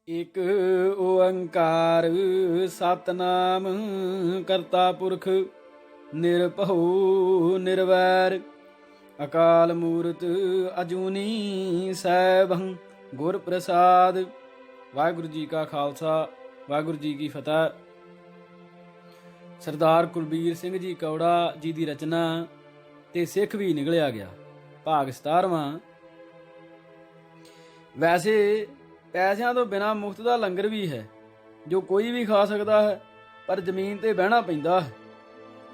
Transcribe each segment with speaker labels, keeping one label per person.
Speaker 1: ਇਕ ਓੰਕਾਰ ਸਤਨਾਮ ਕਰਤਾ ਪੁਰਖ ਨਿਰਭਉ ਨਿਰਵੈਰ ਅਕਾਲ ਮੂਰਤ ਅਜੂਨੀ ਸੈਭੰ ਗੁਰ ਪ੍ਰਸਾਦ। ਵਾਹਿਗੁਰੂ ਜੀ ਕਾ ਖਾਲਸਾ, ਵਾਹਿਗੁਰੂ ਜੀ ਕੀ ਫਤਿਹ। ਸਰਦਾਰ ਕੁਲਬੀਰ ਸਿੰਘ ਜੀ ਕੌੜਾ ਜੀ ਦੀ ਰਚਨਾ ਤੇ ਸਿੱਖ ਵੀ ਨਿਕਲਿਆ ਗਿਆ। ਭਾਗ 17ਵਾਂ। ਵੈਸੇ ਪੈਸਿਆਂ ਤੋਂ ਬਿਨਾਂ ਮੁਫਤ ਦਾ ਲੰਗਰ ਵੀ ਹੈ ਜੋ ਕੋਈ ਵੀ ਖਾ ਸਕਦਾ ਹੈ, ਪਰ ਜ਼ਮੀਨ ਤੇ ਬਹਿਣਾ ਪੈਂਦਾ ਹੈ।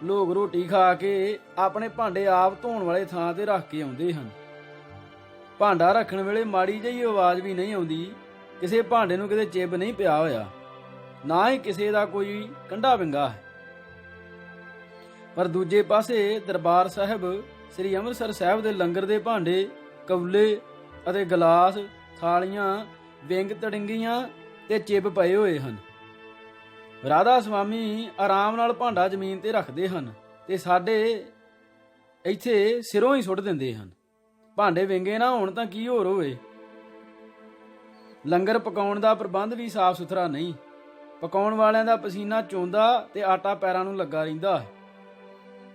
Speaker 1: ਲੋਕ ਰੋਟੀ ਖਾ ਕੇ ਆਪਣੇ ਭਾਂਡੇ ਆਪ ਧੋਣ ਵਾਲੇ ਥਾਂ ਤੇ ਰੱਖ ਕੇ ਆਉਂਦੇ ਹਨ। ਭਾਂਡਾ ਰੱਖਣ ਵੇਲੇ ਮਾੜੀ ਜਿਹੀ ਆਵਾਜ਼ ਵੀ ਨਹੀਂ ਆਉਂਦੀ, ਕਿਸੇ ਭਾਂਡੇ ਨੂੰ ਕਿਤੇ ਚਿੱਬ ਨਹੀਂ ਪਿਆ ਹੋਇਆ, ਨਾ ਹੀ ਕਿਸੇ ਦਾ ਕੋਈ ਕੰਢਾ ਵਿੰਗਾ ਹੈ। ਪਰ ਦੂਜੇ ਪਾਸੇ ਦਰਬਾਰ ਸਾਹਿਬ ਸ੍ਰੀ ਅੰਮ੍ਰਿਤਸਰ ਸਾਹਿਬ ਦੇ ਲੰਗਰ ਦੇ ਭਾਂਡੇ, ਕੌਲੇ ਅਤੇ ਗਲਾਸ, ਥਾਲੀਆਂ, ਵਿੰਗ ਤੜਿੰਗੀਆਂ ਤੇ ਚਿੱਬ ਪਏ ਹੋਏ ਹਨ। ਰਾਧਾ ਸੁਆਮੀ ਆਰਾਮ ਨਾਲ ਭਾਂਡਾ ਜ਼ਮੀਨ ਤੇ ਰੱਖਦੇ ਹਨ ਤੇ ਸਾਡੇ ਇੱਥੇ ਸਿਰੋਂ ਹੀ ਸੁੱਟ ਦਿੰਦੇ ਹਨ। ਭਾਂਡੇ ਵਿੰਗੇ ਨਾ ਹੋਣ ਤਾਂ ਕੀ ਹੋਰ ਹੋਵੇ। ਲੰਗਰ ਪਕਾਉਣ ਦਾ ਪ੍ਰਬੰਧ ਵੀ ਸਾਫ਼ ਸੁਥਰਾ ਨਹੀਂ। ਪਕਾਉਣ ਵਾਲਿਆਂ ਦਾ ਪਸੀਨਾ ਚੋਂਦਾ ਤੇ ਆਟਾ ਪੈਰਾਂ ਨੂੰ ਲੱਗਾ ਰਹਿੰਦਾ ਹੈ।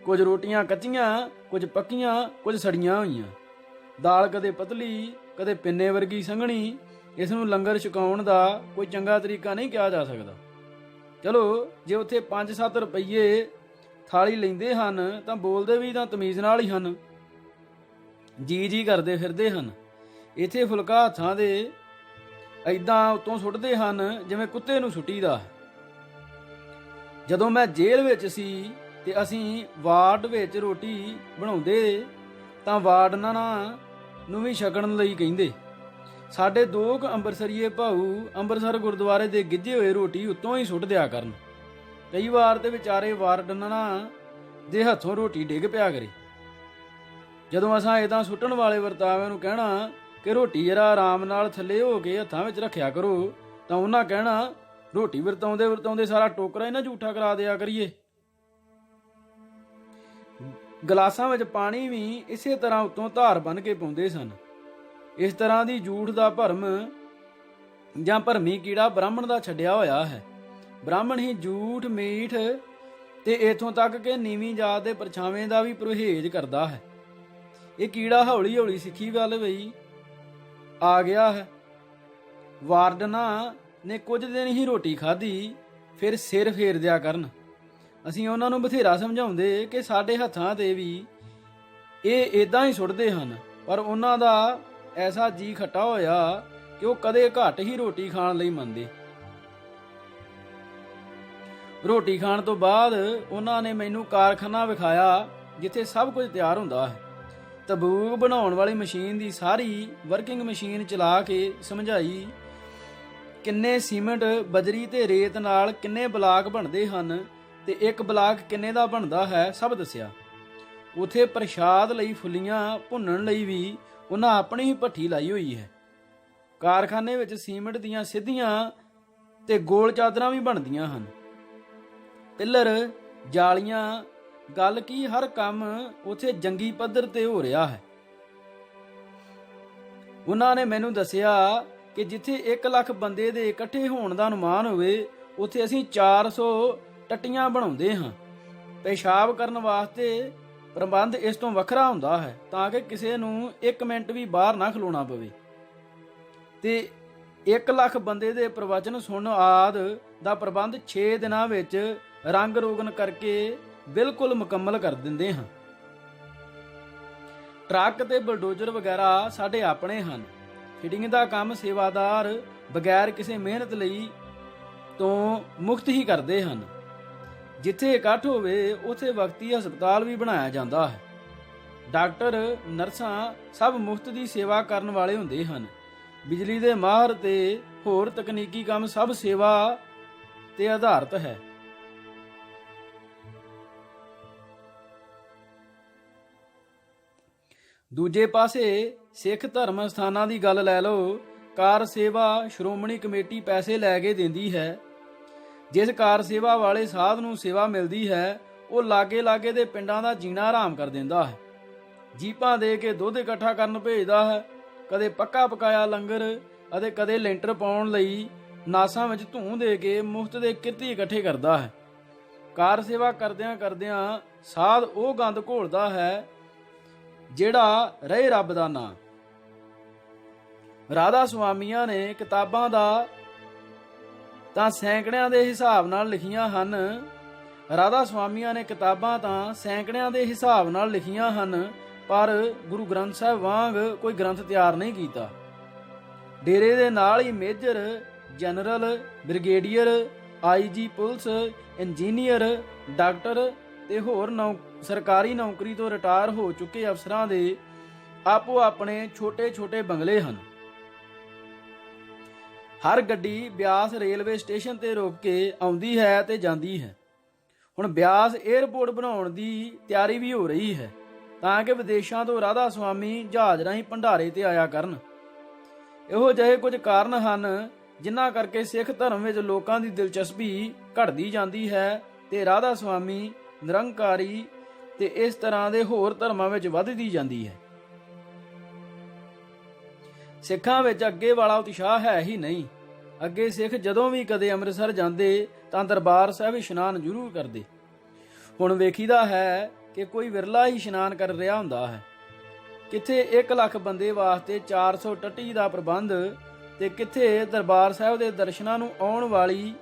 Speaker 1: ਕੁਝ ਰੋਟੀਆਂ ਕੱਚੀਆਂ, ਕੁਝ ਪੱਕੀਆਂ, ਕੁਝ ਸੜੀਆਂ ਹੋਈਆਂ। ਦਾਲ ਕਦੇ ਪਤਲੀ, ਕਦੇ ਪਿੰਨੇ ਵਰਗੀ ਸੰਘਣੀ। ਇਸ ਨੂੰ ਲੰਗਰ ਛਕਾਉਣ ਦਾ ਕੋਈ ਚੰਗਾ ਤਰੀਕਾ ਨਹੀਂ ਕਿਹਾ ਜਾ ਸਕਦਾ। ਚਲੋ, ਜੇ ਉੱਥੇ 5-7 ਰੁਪਈਏ ਥਾਲੀ ਲੈਂਦੇ ਹਨ ਤਾਂ ਬੋਲਦੇ ਵੀ ਤਾਂ ਤਮੀਜ਼ ਨਾਲ ਹੀ ਹਨ। ਜੀ ਕਰਦੇ ਫਿਰਦੇ ਹਨ। ਇੱਥੇ ਫੁਲਕਾ ਹੱਥਾਂ ਦੇ ਐਦਾਂ ਉੱਤੋਂ ਸੁੱਟਦੇ ਹਨ ਜਿਵੇਂ ਕੁੱਤੇ ਨੂੰ ਸੁੱਟੀਦਾ। ਜਦੋਂ ਮੈਂ ਜੇਲ੍ਹ ਵਿੱਚ ਸੀ ਤੇ ਅਸੀਂ ਵਾਰਡ ਵਿੱਚ ਰੋਟੀ ਬਣਾਉਂਦੇ ਤਾਂ ਵਾਰਡਨਾਂ ਨੂੰ ਵੀ ਛਕਣ ਲਈ ਕਹਿੰਦੇ। ਸਾਡੇ 2 ਅੰਬਰਸਰੀਏ ਭਾਊ ਅੰਮ੍ਰਿਤਸਰ ਗੁਰਦੁਆਰੇ ਦੇ ਗਿੱਝੇ ਹੋਏ ਰੋਟੀ ਉੱਤੋਂ ਹੀ ਸੁੱਟ ਦਿਆ ਕਰਨ। ਕਈ ਵਾਰ ਤੇ ਵਿਚਾਰੇ ਵਾਰਡਨਾਂ ਦੇ ਹੱਥੋਂ ਰੋਟੀ ਡਿੱਗ ਪਿਆ ਕਰੇ। ਜਦੋਂ ਅਸਾਂ ਇਦਾਂ ਸੁੱਟਣ ਵਾਲੇ ਵਰਤਾਵਿਆਂ ਨੂੰ ਕਹਿਣਾ ਕਿ ਰੋਟੀ ਜਰਾ ਆਰਾਮ ਨਾਲ ਥੱਲੇ ਹੋ ਕੇ ਹੱਥਾਂ ਵਿੱਚ ਰੱਖਿਆ ਕਰੋ, ਤਾਂ ਉਹਨਾਂ ਕਹਿਣਾ ਰੋਟੀ ਵਰਤਾਉਂਦੇ ਵਰਤਾਉਂਦੇ ਸਾਰਾ ਟੋਕਰਾ ਹੀ ਨਾ ਝੂਠਾ ਕਰਾ ਦਿਆ ਕਰੀਏ। ਗਲਾਸਾਂ ਵਿੱਚ ਪਾਣੀ ਵੀ ਇਸੇ ਤਰ੍ਹਾਂ ਉੱਤੋਂ ਧਾਰ ਬੰਨ੍ਹ ਕੇ ਪਾਉਂਦੇ ਸਨ। ਇਸ ਤਰ੍ਹਾਂ ਦੀ ਝੂਠ ਦਾ ਭਰਮ ਜਾਂ ਭਰਮੀ ਕੀੜਾ ਬ੍ਰਾਹਮਣ ਦਾ ਛੱਡਿਆ ਹੋਇਆ ਹੈ। ਬ੍ਰਾਹਮਣ ਹੀ ਝੂਠ, ਮੀਠ ਤੇ ਇਥੋਂ ਤੱਕ ਕਿ ਨੀਵੀਂ ਜਾਤ ਦੇ ਪਰਛਾਵੇਂ ਦਾ ਵੀ ਪਰਹੇਜ਼ ਕਰਦਾ ਹੈ। ਇਹ ਕੀੜਾ ਹੌਲੀ ਹੌਲੀ ਸਿੱਖੀ ਵੱਲ ਵੀ ਆ ਗਿਆ ਹੈ। ਵਾਰਡਨਾਂ ਨੇ ਕੁਝ ਦਿਨ ਹੀ ਰੋਟੀ ਖਾਧੀ, ਫਿਰ ਸਿਰ ਫੇਰ ਦਿਆ ਕਰਨ। ਅਸੀਂ ਉਹਨਾਂ ਨੂੰ ਬਥੇਰਾ ਸਮਝਾਉਂਦੇ ਕਿ ਸਾਡੇ ਹੱਥਾਂ ਤੇ ਵੀ ਇਹ ਇਦਾਂ ਹੀ ਸੁੱਟਦੇ ਹਨ, ਪਰ ਉਹਨਾਂ ਦਾ ਐਸਾ ਜੀ ਖੱਟਾ ਹੋਇਆ ਕਿ ਉਹ ਕਦੇ ਘੱਟ ਹੀ ਰੋਟੀ ਖਾਣ ਲਈ ਮੰਨਦੇ। ਰੋਟੀ ਖਾਣ ਤੋਂ ਬਾਅਦ ਉਹਨਾਂ ਨੇ ਮੈਨੂੰ ਕਾਰਖਾਨਾ ਵਿਖਾਇਆ ਜਿੱਥੇ ਸਭ ਕੁਝ ਤਿਆਰ ਹੁੰਦਾ ਹੈ। ਤੰਬੂਕ ਬਣਾਉਣ ਵਾਲੀ ਮਸ਼ੀਨ ਦੀ ਸਾਰੀ ਵਰਕਿੰਗ ਮਸ਼ੀਨ ਚਲਾ ਕੇ ਸਮਝਾਈ। ਕਿੰਨੇ ਸੀਮੈਂਟ, ਬਜਰੀ ਤੇ ਰੇਤ ਨਾਲ ਕਿੰਨੇ ਬਲਾਕ ਬਣਦੇ ਹਨ ਤੇ ਇੱਕ ਬਲਾਕ ਕਿੰਨੇ ਦਾ ਬਣਦਾ ਹੈ, ਸਭ ਦੱਸਿਆ। ਉਥੇ ਪ੍ਰਸ਼ਾਦ ਲਈ ਫੁੱਲੀਆਂ ਭੁੰਨਣ ਲਈ ਵੀ ਉਹਨਾਂ ਆਪਣੀ ਹੀ ਭੱਠੀ ਲਾਈ ਹੋਈ ਹੈ। ਕਾਰਖਾਨੇ ਵਿੱਚ ਸੀਮੈਂਟ ਦੀਆਂ ਸਿੱਧੀਆਂ ਤੇ ਗੋਲ ਚਾਦਰਾਂ ਵੀ ਬਣਦੀਆਂ ਹਨ। ਪਿੱਲਰ, ਜਾਲੀਆਂ, ਗੱਲ ਕੀ ਹਰ ਕੰਮ ਉਥੇ ਜੰਗੀ ਪੱਧਰ ਤੇ ਹੋ ਰਿਹਾ ਹੈ। ਉਹਨਾਂ ਨੇ ਮੈਨੂੰ ਦੱਸਿਆ ਕਿ ਜਿੱਥੇ 1 ਲੱਖ ਬੰਦੇ ਦੇ ਇਕੱਠੇ ਹੋਣ ਦਾ ਅਨੁਮਾਨ ਹੋਵੇ, ਉਥੇ ਅਸੀਂ 400 ਟੱਟੀਆਂ ਬਣਾਉਂਦੇ ਹਾਂ। ਪਿਸ਼ਾਬ ਕਰਨ ਵਾਸਤੇ ਪ੍ਰਬੰਧ ਇਸ ਤੋਂ ਵੱਖਰਾ ਹੁੰਦਾ ਹੈ ਤਾਂ ਕਿ ਕਿਸੇ ਨੂੰ 1 ਮਿੰਟ ਵੀ ਬਾਹਰ ਨਾ ਖਲੋਣਾ ਪਵੇ। ਤੇ 1 ਲੱਖ ਬੰਦੇ ਦੇ ਪ੍ਰਵਚਨ ਸੁਣਨ ਆਦਿ ਦਾ ਪ੍ਰਬੰਧ 6 ਦਿਨਾਂ ਵਿੱਚ ਰੰਗ ਰੋਗਨ ਕਰਕੇ ਬਿਲਕੁਲ ਮੁਕੰਮਲ ਕਰ ਦਿੰਦੇ ਹਾਂ। ਟਰੱਕ ਤੇ ਬਲਡੋਜ਼ਰ ਵਗੈਰਾ ਸਾਡੇ ਆਪਣੇ ਹਨ। ਫਿਟਿੰਗ ਦਾ ਕੰਮ ਸੇਵਾਦਾਰ ਬਗੈਰ ਕਿਸੇ ਮਿਹਨਤ ਲਈ ਤੋਂ ਮੁਕਤ ਹੀ ਕਰਦੇ ਹਨ। ਜਿੱਥੇ ਇਕੱਠ ਹੋਵੇ ਉਥੇ ਵਕਤੀ ਹਸਪਤਾਲ ਵੀ ਬਣਾਇਆ ਜਾਂਦਾ ਹੈ। ਡਾਕਟਰ, ਨਰਸਾਂ ਸਭ ਮੁਫਤ ਦੀ ਸੇਵਾ ਕਰਨ ਵਾਲੇ ਹੁੰਦੇ ਹਨ। ਬਿਜਲੀ ਦੇ ਮਾਹਰ ਤੇ ਹੋਰ ਤਕਨੀਕੀ ਕੰਮ ਸਭ ਸੇਵਾ ਤੇ ਆਧਾਰਿਤ ਹੈ। ਦੂਜੇ ਪਾਸੇ ਸਿੱਖ ਧਰਮ ਸਥਾਨਾਂ ਦੀ ਗੱਲ ਲੈ ਲਓ। ਕਾਰ ਸੇਵਾ ਸ਼੍ਰੋਮਣੀ ਕਮੇਟੀ ਪੈਸੇ ਲੈ ਕੇ ਦਿੰਦੀ ਹੈ। ਜਿਸ ਕਾਰ ਸੇਵਾ ਵਾਲੇ ਸਾਧ ਨੂੰ ਸੇਵਾ ਮਿਲਦੀ ਹੈ, ਉਹ ਲਾਗੇ ਦੇ ਪਿੰਡਾਂ ਦਾ ਜੀਣਾ ਆਰਾਮ ਕਰ ਦਿੰਦਾ ਹੈ। ਜੀਪਾਂ ਦੇ ਕੇ ਦੁੱਧ ਇਕੱਠਾ ਕਰਨ ਭੇਜਦਾ ਹੈ। ਕਦੇ ਪੱਕਾ ਪਕਾਇਆ ਲੰਗਰ ਅਤੇ ਕਦੇ ਲੈਂਟਰ ਪਾਉਣ ਲਈ ਨਾਸਾਂ ਵਿੱਚ ਧੂੰ ਦੇ ਕੇ ਮੁਫਤ ਦੇ ਕਿਰਤੀ ਇਕੱਠੇ ਕਰਦਾ ਹੈ। ਕਾਰ ਸੇਵਾ ਕਰਦਿਆਂ ਕਰਦਿਆਂ ਸਾਧ ਉਹ ਗੰਦ ਘੋਲਦਾ ਹੈ ਜਿਹੜਾ ਰਹੇ ਰੱਬ ਦਾ ਨਾਂ। ਰਾਧਾ ਸੁਆਮੀਆਂ ਨੇ ਕਿਤਾਬਾਂ ਦਾ ਤਾਂ ਸੈਂਕੜਿਆਂ ਦੇ ਹਿਸਾਬ ਨਾਲ ਲਿਖੀਆਂ ਹਨ। ਪਰ ਗੁਰੂ ਗ੍ਰੰਥ ਸਾਹਿਬ ਵਾਂਗ ਕੋਈ ਗ੍ਰੰਥ ਤਿਆਰ ਨਹੀਂ ਕੀਤਾ। ਡੇਰੇ ਦੇ ਨਾਲ ਹੀ major, general, brigadier, IG police, engineer, doctor ਤੇ ਹੋਰ ਸਰਕਾਰੀ ਨੌਕਰੀ ਤੋਂ ਰਿਟਾਇਰ ਹੋ ਚੁੱਕੇ ਅਫਸਰਾਂ ਦੇ ਆਪੋ ਆਪਣੇ ਛੋਟੇ ਛੋਟੇ ਬੰਗਲੇ ਹਨ। ਹਰ ਗੱਡੀ ਬਿਆਸ ਰੇਲਵੇ ਸਟੇਸ਼ਨ ਤੇ ਰੁਕ ਕੇ ਆਉਂਦੀ ਹੈ ਤੇ ਜਾਂਦੀ ਹੈ। ਹੁਣ ਬਿਆਸ 에ਅਰਪੋਰਟ ਬਣਾਉਣ ਦੀ ਤਿਆਰੀ ਵੀ ਹੋ ਰਹੀ ਹੈ ਤਾਂ ਕਿ ਵਿਦੇਸ਼ਾਂ ਤੋਂ ਰਾਧਾ ਸੁਆਮੀ ਜਹਾਜ਼ ਰਾਹੀਂ ਭੰਡਾਰੇ ਤੇ ਆਇਆ ਕਰਨ। ਇਹੋ ਜਿਹੇ ਕੁਝ ਕਾਰਨ ਹਨ ਜਿਨ੍ਹਾਂ ਕਰਕੇ ਸਿੱਖ ਧਰਮ ਵਿੱਚ ਲੋਕਾਂ ਦੀ ਦਿਲਚਸਪੀ ਘਟਦੀ ਜਾਂਦੀ ਹੈ ਤੇ ਰਾਧਾ ਸੁਆਮੀ, ਨਿਰੰਕਾਰੀ ਤੇ ਇਸ ਤਰ੍ਹਾਂ ਦੇ ਹੋਰ ਧਰਮਾਂ ਵਿੱਚ ਵੱਧਦੀ ਜਾਂਦੀ ਹੈ। ਸਿੱਖਾਂ ਵਿੱਚ ਅੱਗੇ ਵਾਲਾ ਉਤਸ਼ਾਹ ਹੈ ਹੀ ਨਹੀਂ। ਅੱਗੇ ਸਿੱਖ ਜਦੋਂ ਵੀ ਕਦੇ ਅੰਮ੍ਰਿਤਸਰ ਜਾਂਦੇ ਤਾਂ ਦਰਬਾਰ ਸਾਹਿਬ ਇਸ਼ਨਾਨ ਜ਼ਰੂਰ ਕਰਦੇ। ਹੁਣ ਵੇਖੀਦਾ ਹੈ ਕਿ ਕੋਈ ਵਿਰਲਾ ਹੀ ਇਸ਼ਨਾਨ ਕਰ ਰਿਹਾ ਹੁੰਦਾ ਹੈ। ਕਿੱਥੇ 1 ਲੱਖ ਬੰਦੇ ਵਾਸਤੇ 400 ਟੱਟੀ ਦਾ ਪ੍ਰਬੰਧ ਤੇ ਕਿੱਥੇ ਦਰਬਾਰ ਸਾਹਿਬ ਦੇ ਦਰਸ਼ਨਾਂ ਨੂੰ ਆਉਣ ਵਾਲੀ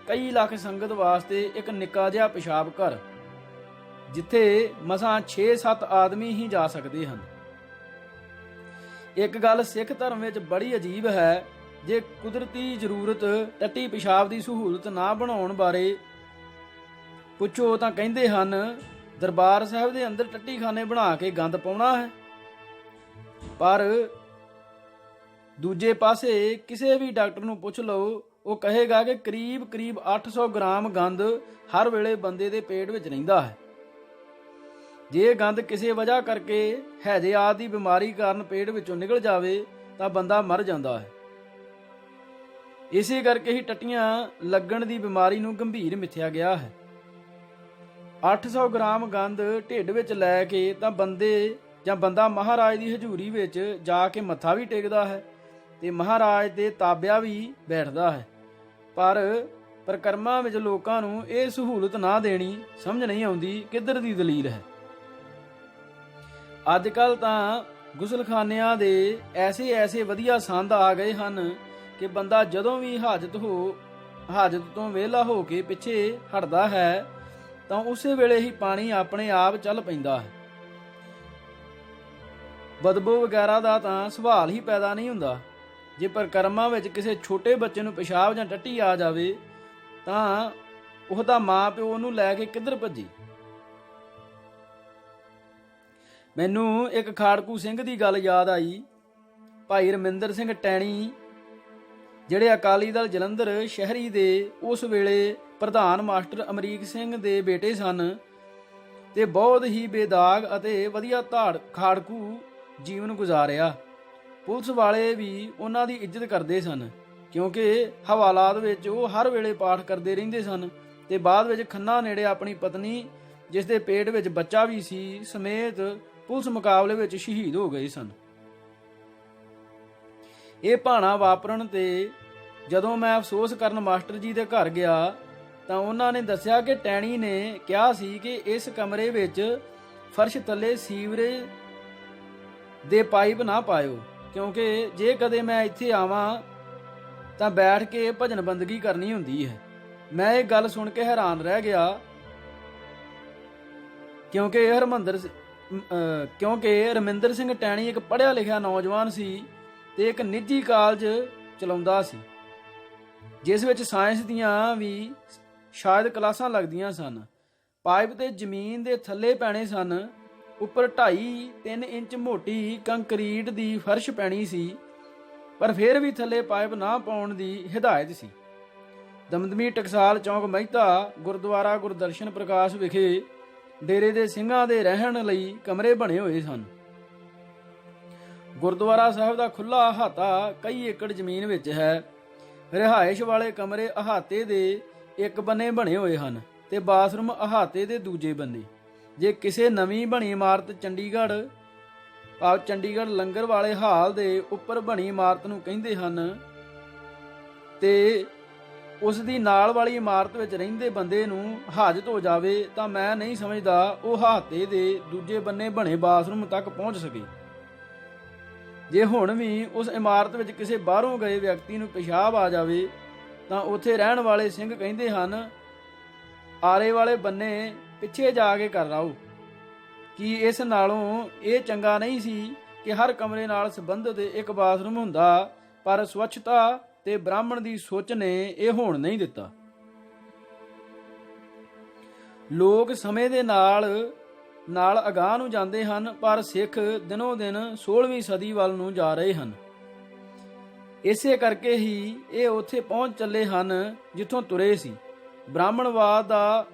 Speaker 1: ਕਈ ਲੱਖ ਸੰਗਤ ਵਾਸਤੇ ਇੱਕ ਨਿੱਕਾ ਜਿਹਾ ਪਿਸ਼ਾਬ ਘਰ, ਜਿੱਥੇ ਮਸਾਂ 6-7 ਆਦਮੀ ਹੀ ਜਾ ਸਕਦੇ ਹਨ। ਇੱਕ ਗੱਲ ਸਿੱਖ ਧਰਮ ਵਿੱਚ ਬੜੀ ਅਜੀਬ ਹੈ, ਜੇ ਕੁਦਰਤੀ ਜ਼ਰੂਰਤ ਟੱਟੀ ਪਿਸ਼ਾਬ ਦੀ ਸਹੂਲਤ ਨਾ ਬਣਾਉਣ ਬਾਰੇ ਪੁੱਛੋ ਤਾਂ ਕਹਿੰਦੇ ਹਨ ਦਰਬਾਰ ਸਾਹਿਬ ਦੇ ਅੰਦਰ ਟੱਟੀ ਖਾਨੇ ਬਣਾ ਕੇ ਗੰਦ ਪਾਉਣਾ ਹੈ। ਪਰ ਦੂਜੇ ਪਾਸੇ ਕਿਸੇ ਵੀ ਡਾਕਟਰ ਨੂੰ ਪੁੱਛ ਲਓ, ਉਹ ਕਹੇਗਾ ਕਿ ਕਰੀਬ 800 ਗ੍ਰਾਮ ਗੰਦ ਹਰ ਵੇਲੇ ਬੰਦੇ ਦੇ ਪੇਟ ਵਿੱਚ ਰਹਿੰਦਾ ਹੈ। ਜੇ ਗੰਦ ਕਿਸੇ ਵਜ੍ਹਾ ਕਰਕੇ ਹੈਜੇ ਆਦਿ ਦੀ ਬਿਮਾਰੀ ਕਾਰਨ ਪੇਟ ਵਿੱਚੋਂ ਨਿਕਲ ਜਾਵੇ ਤਾਂ ਬੰਦਾ ਮਰ ਜਾਂਦਾ ਹੈ। ਇਸੇ ਕਰਕੇ ਹੀ ਟੱਟੀਆਂ ਲੱਗਣ ਦੀ ਬਿਮਾਰੀ ਨੂੰ ਗੰਭੀਰ ਮਿਥਿਆ ਗਿਆ ਹੈ। 800 ਗ੍ਰਾਮ ਗੰਦ ਢਿੱਡ ਵਿੱਚ ਲੈ ਕੇ ਤਾਂ ਬੰਦਾ ਮਹਾਰਾਜ ਦੀ ਹਜ਼ੂਰੀ ਵਿੱਚ ਜਾ ਕੇ ਮੱਥਾ ਵੀ ਟੇਕਦਾ ਹੈ ਤੇ ਮਹਾਰਾਜ ਦੇ ਤਾਬਿਆ ਵੀ ਬੈਠਦਾ ਹੈ। ਪਰ ਪ੍ਰਕਰਮਾਂ ਵਿੱਚ ਲੋਕਾਂ ਨੂੰ ਇਹ ਸਹੂਲਤ ਨਾ ਦੇਣੀ ਸਮਝ ਨਹੀਂ ਆਉਂਦੀ ਕਿੱਧਰ ਦੀ ਦਲੀਲ ਹੈ। ਅੱਜ ਕੱਲ ਤਾਂ ਗੁਸਲਖਾਨਿਆਂ ਦੇ ਐਸੇ ਵਧੀਆ ਸੰਦ ਆ ਗਏ ਹਨ ਕਿ ਬੰਦਾ ਜਦੋਂ ਵੀ ਹਾਜਤ ਤੋਂ ਵਿਹਲਾ ਹੋ ਕੇ ਪਿੱਛੇ ਹਟਦਾ ਹੈ ਤਾਂ ਉਸੇ ਵੇਲੇ ਹੀ ਪਾਣੀ ਆਪਣੇ ਆਪ ਚੱਲ ਪੈਂਦਾ ਹੈ। ਬਦਬੂ ਵਗੈਰਾ ਦਾ ਤਾਂ ਸਵਾਲ ਹੀ ਪੈਦਾ ਨਹੀਂ ਹੁੰਦਾ। ਜੇ ਪ੍ਰਕਰਮਾਂ ਵਿੱਚ ਕਿਸੇ ਛੋਟੇ ਬੱਚੇ ਨੂੰ ਪਿਸ਼ਾਬ ਜਾਂ ਟੱਟੀ ਆ ਜਾਵੇ ਤਾਂ ਉਹਦਾ ਮਾਂ ਪਿਓ ਉਹਨੂੰ ਲੈ ਕੇ ਕਿੱਧਰ ਭੱਜੇ। ਮੈਨੂੰ ਇੱਕ ਖਾੜਕੂ ਸਿੰਘ ਦੀ ਗੱਲ ਯਾਦ ਆਈ। ਭਾਈ ਰਮਿੰਦਰ ਸਿੰਘ ਟੈਣੀ, ਜਿਹੜੇ ਅਕਾਲੀ ਦਲ ਜਲੰਧਰ ਸ਼ਹਿਰੀ ਦੇ ਉਸ ਵੇਲੇ ਪ੍ਰਧਾਨ ਮਾਸਟਰ ਅਮਰੀਕ ਸਿੰਘ ਦੇ ਬੇਟੇ ਸਨ ਤੇ ਬਹੁਤ ਹੀ ਬੇਦਾਗ ਅਤੇ ਵਧੀਆ ਖਾੜਕੂ ਜੀਵਨ ਗੁਜ਼ਾਰਿਆ। ਪੁਲਿਸ ਵਾਲੇ ਵੀ ਉਹਨਾਂ ਦੀ ਇੱਜ਼ਤ ਕਰਦੇ ਸਨ ਕਿਉਂਕਿ ਹਵਾਲਾਤ ਵਿੱਚ ਉਹ ਹਰ ਵੇਲੇ ਪਾਠ ਕਰਦੇ ਰਹਿੰਦੇ ਸਨ ਤੇ ਬਾਅਦ ਵਿੱਚ ਖੰਨਾ ਨੇੜੇ ਆਪਣੀ ਪਤਨੀ, ਜਿਸ ਦੇ ਪੇਟ ਵਿੱਚ ਬੱਚਾ ਵੀ ਸੀ, ਸਮੇਤ ਪੁਲਿਸ ਮੁਕਾਬਲੇ ਵਿੱਚ ਸ਼ਹੀਦ ਹੋ ਗਏ ਸਨ। ਇਹ ਭਾਣਾ ਵਾਪਰਨ ਤੇ ਜਦੋਂ ਮੈਂ ਅਫਸੋਸ ਕਰਨ ਮਾਸਟਰ ਜੀ ਦੇ ਘਰ ਗਿਆ ਤਾਂ ਉਹਨਾਂ ਨੇ ਦੱਸਿਆ ਕਿ ਟੈਣੀ ਨੇ ਕਿਹਾ ਸੀ ਕਿ ਇਸ ਕਮਰੇ ਵਿੱਚ ਫਰਸ਼ ਥੱਲੇ ਸੀਵਰੇਜ ਦੇ ਪਾਈਪ ਨਾ ਪਾਇਓ, ਕਿਉਂਕਿ ਜੇ ਕਦੇ ਮੈਂ ਇੱਥੇ ਆਵਾਂ ਤਾਂ ਬੈਠ ਕੇ ਭਜਨ ਬੰਦਗੀ ਕਰਨੀ ਹੁੰਦੀ ਹੈ। ਮੈਂ ਇਹ ਗੱਲ ਸੁਣ ਕੇ ਹੈਰਾਨ ਰਹਿ ਗਿਆ ਕਿਉਂਕਿ ਰਮਿੰਦਰ ਸਿੰਘ ਟੈਣੀ ਇੱਕ ਪੜ੍ਹਿਆ ਲਿਖਿਆ ਨੌਜਵਾਨ ਸੀ ਤੇ ਇੱਕ ਨਿੱਜੀ ਕਾਲਜ ਚਲਾਉਂਦਾ ਸੀ ਜਿਸ ਵਿੱਚ ਸਾਇੰਸ ਦੀਆਂ ਵੀ ਸ਼ਾਇਦ ਕਲਾਸਾਂ ਲੱਗਦੀਆਂ ਸਨ। ਪਾਈਪ ਤੇ ਜ਼ਮੀਨ ਦੇ ਥੱਲੇ ਪੈਣੇ ਸਨ। ਉੱਪਰ 2.5-3 ਇੰਚ ਮੋਟੀ ਕੰਕਰੀਟ ਦੀ ਫਰਸ਼ ਪੈਣੀ ਸੀ, ਪਰ ਫਿਰ ਵੀ ਥੱਲੇ ਪਾਈਪ ਨਾ ਪਾਉਣ ਦੀ ਹਿਦਾਇਤ ਸੀ। ਦਮਦਮੀ ਟਕਸਾਲ ਚੌਂਕ ਮਹਿਤਾ ਗੁਰਦੁਆਰਾ ਗੁਰਦਰਸ਼ਨ ਪ੍ਰਕਾਸ਼ ਵਿਖੇ ਡੇਰੇ ਦੇ ਸਿੰਘਾਂ ਦੇ ਰਹਿਣ ਲਈ ਕਮਰੇ ਬਣੇ ਹੋਏ ਸਨ। ਗੁਰਦੁਆਰਾ ਸਾਹਿਬ ਦਾ ਖੁੱਲ੍ਹਾ ਅਹਾਤਾ ਕਈ ਏਕੜ ਜ਼ਮੀਨ ਵਿੱਚ ਹੈ। ਰਿਹਾਇਸ਼ ਵਾਲੇ ਕਮਰੇ ਅਹਾਤੇ ਦੇ ਇੱਕ ਬੰਨੇ ਬਣੇ ਹੋਏ ਹਨ ਤੇ ਬਾਥਰੂਮ ਅਹਾਤੇ ਦੇ ਦੂਜੇ ਬੰਨੇ। ਜੇ ਕਿਸੇ ਨਵੀਂ ਬਣੀ ਇਮਾਰਤ ਚੰਡੀਗੜ੍ਹ ਲੰਗਰ ਵਾਲੇ ਹਾਲ ਦੇ ਉੱਪਰ ਬਣੀ ਇਮਾਰਤ ਨੂੰ ਕਹਿੰਦੇ ਹਨ ਤੇ ਉਸ ਦੀ ਨਾਲ ਵਾਲੀ ਇਮਾਰਤ ਵਿੱਚ ਰਹਿੰਦੇ ਬੰਦੇ ਨੂੰ ਹਾਜਤ ਹੋ ਜਾਵੇ ਤਾਂ ਮੈਂ ਨਹੀਂ ਸਮਝਦਾ ਉਹ ਹਾਤੇ ਦੇ ਦੂਜੇ ਬੰਨੇ ਬਣੇ ਬਾਥਰੂਮ ਤੱਕ ਪਹੁੰਚ ਸਕੇ। ਜੇ ਹੁਣ ਵੀ ਉਸ ਇਮਾਰਤ ਵਿੱਚ ਕਿਸੇ ਬਾਹਰੋਂ ਗਏ ਵਿਅਕਤੀ ਨੂੰ ਪਿਸ਼ਾਬ ਆ ਜਾਵੇ ਤਾਂ ਉੱਥੇ ਰਹਿਣ ਵਾਲੇ ਸਿੰਘ ਕਹਿੰਦੇ ਹਨ, ਆਰੇ ਵਾਲੇ ਬੰਨੇ ਪਿੱਛੇ ਜਾ ਕੇ ਕਰ ਆਓ। ਕੀ ਇਸ ਨਾਲੋਂ ਇਹ ਚੰਗਾ ਨਹੀਂ ਸੀ ਕਿ ਹਰ ਕਮਰੇ ਨਾਲ ਸੰਬੰਧਿਤ ਇੱਕ ਬਾਥਰੂਮ ਹੁੰਦਾ, ਪਰ ਸਵੱਛਤਾ ਤੇ ਬ੍ਰਾਹਮਣ ਦੀ ਸੋਚ ਨੇ ਇਹ ਹੋਣ ਨਹੀਂ ਦਿੱਤਾ। ਲੋਕ ਸਮੇਂ ਦੇ ਨਾਲ ਅਗਾਂਹ ਨੂੰ ਜਾਂਦੇ ਹਨ, ਪਰ ਸਿੱਖ ਦਿਨੋਂ ਦਿਨ 16ਵੀਂ ਸਦੀ ਵੱਲ ਨੂੰ ਜਾ ਰਹੇ ਹਨ। ਇਸੇ ਕਰਕੇ ਹੀ ਇਹ ਉੱਥੇ ਪਹੁੰਚ ਚੱਲੇ ਹਨ ਜਿੱਥੋਂ ਤੁਰੇ ਸੀ। ਬ੍ਰਾਹਮਣਵਾਦ ਦਾ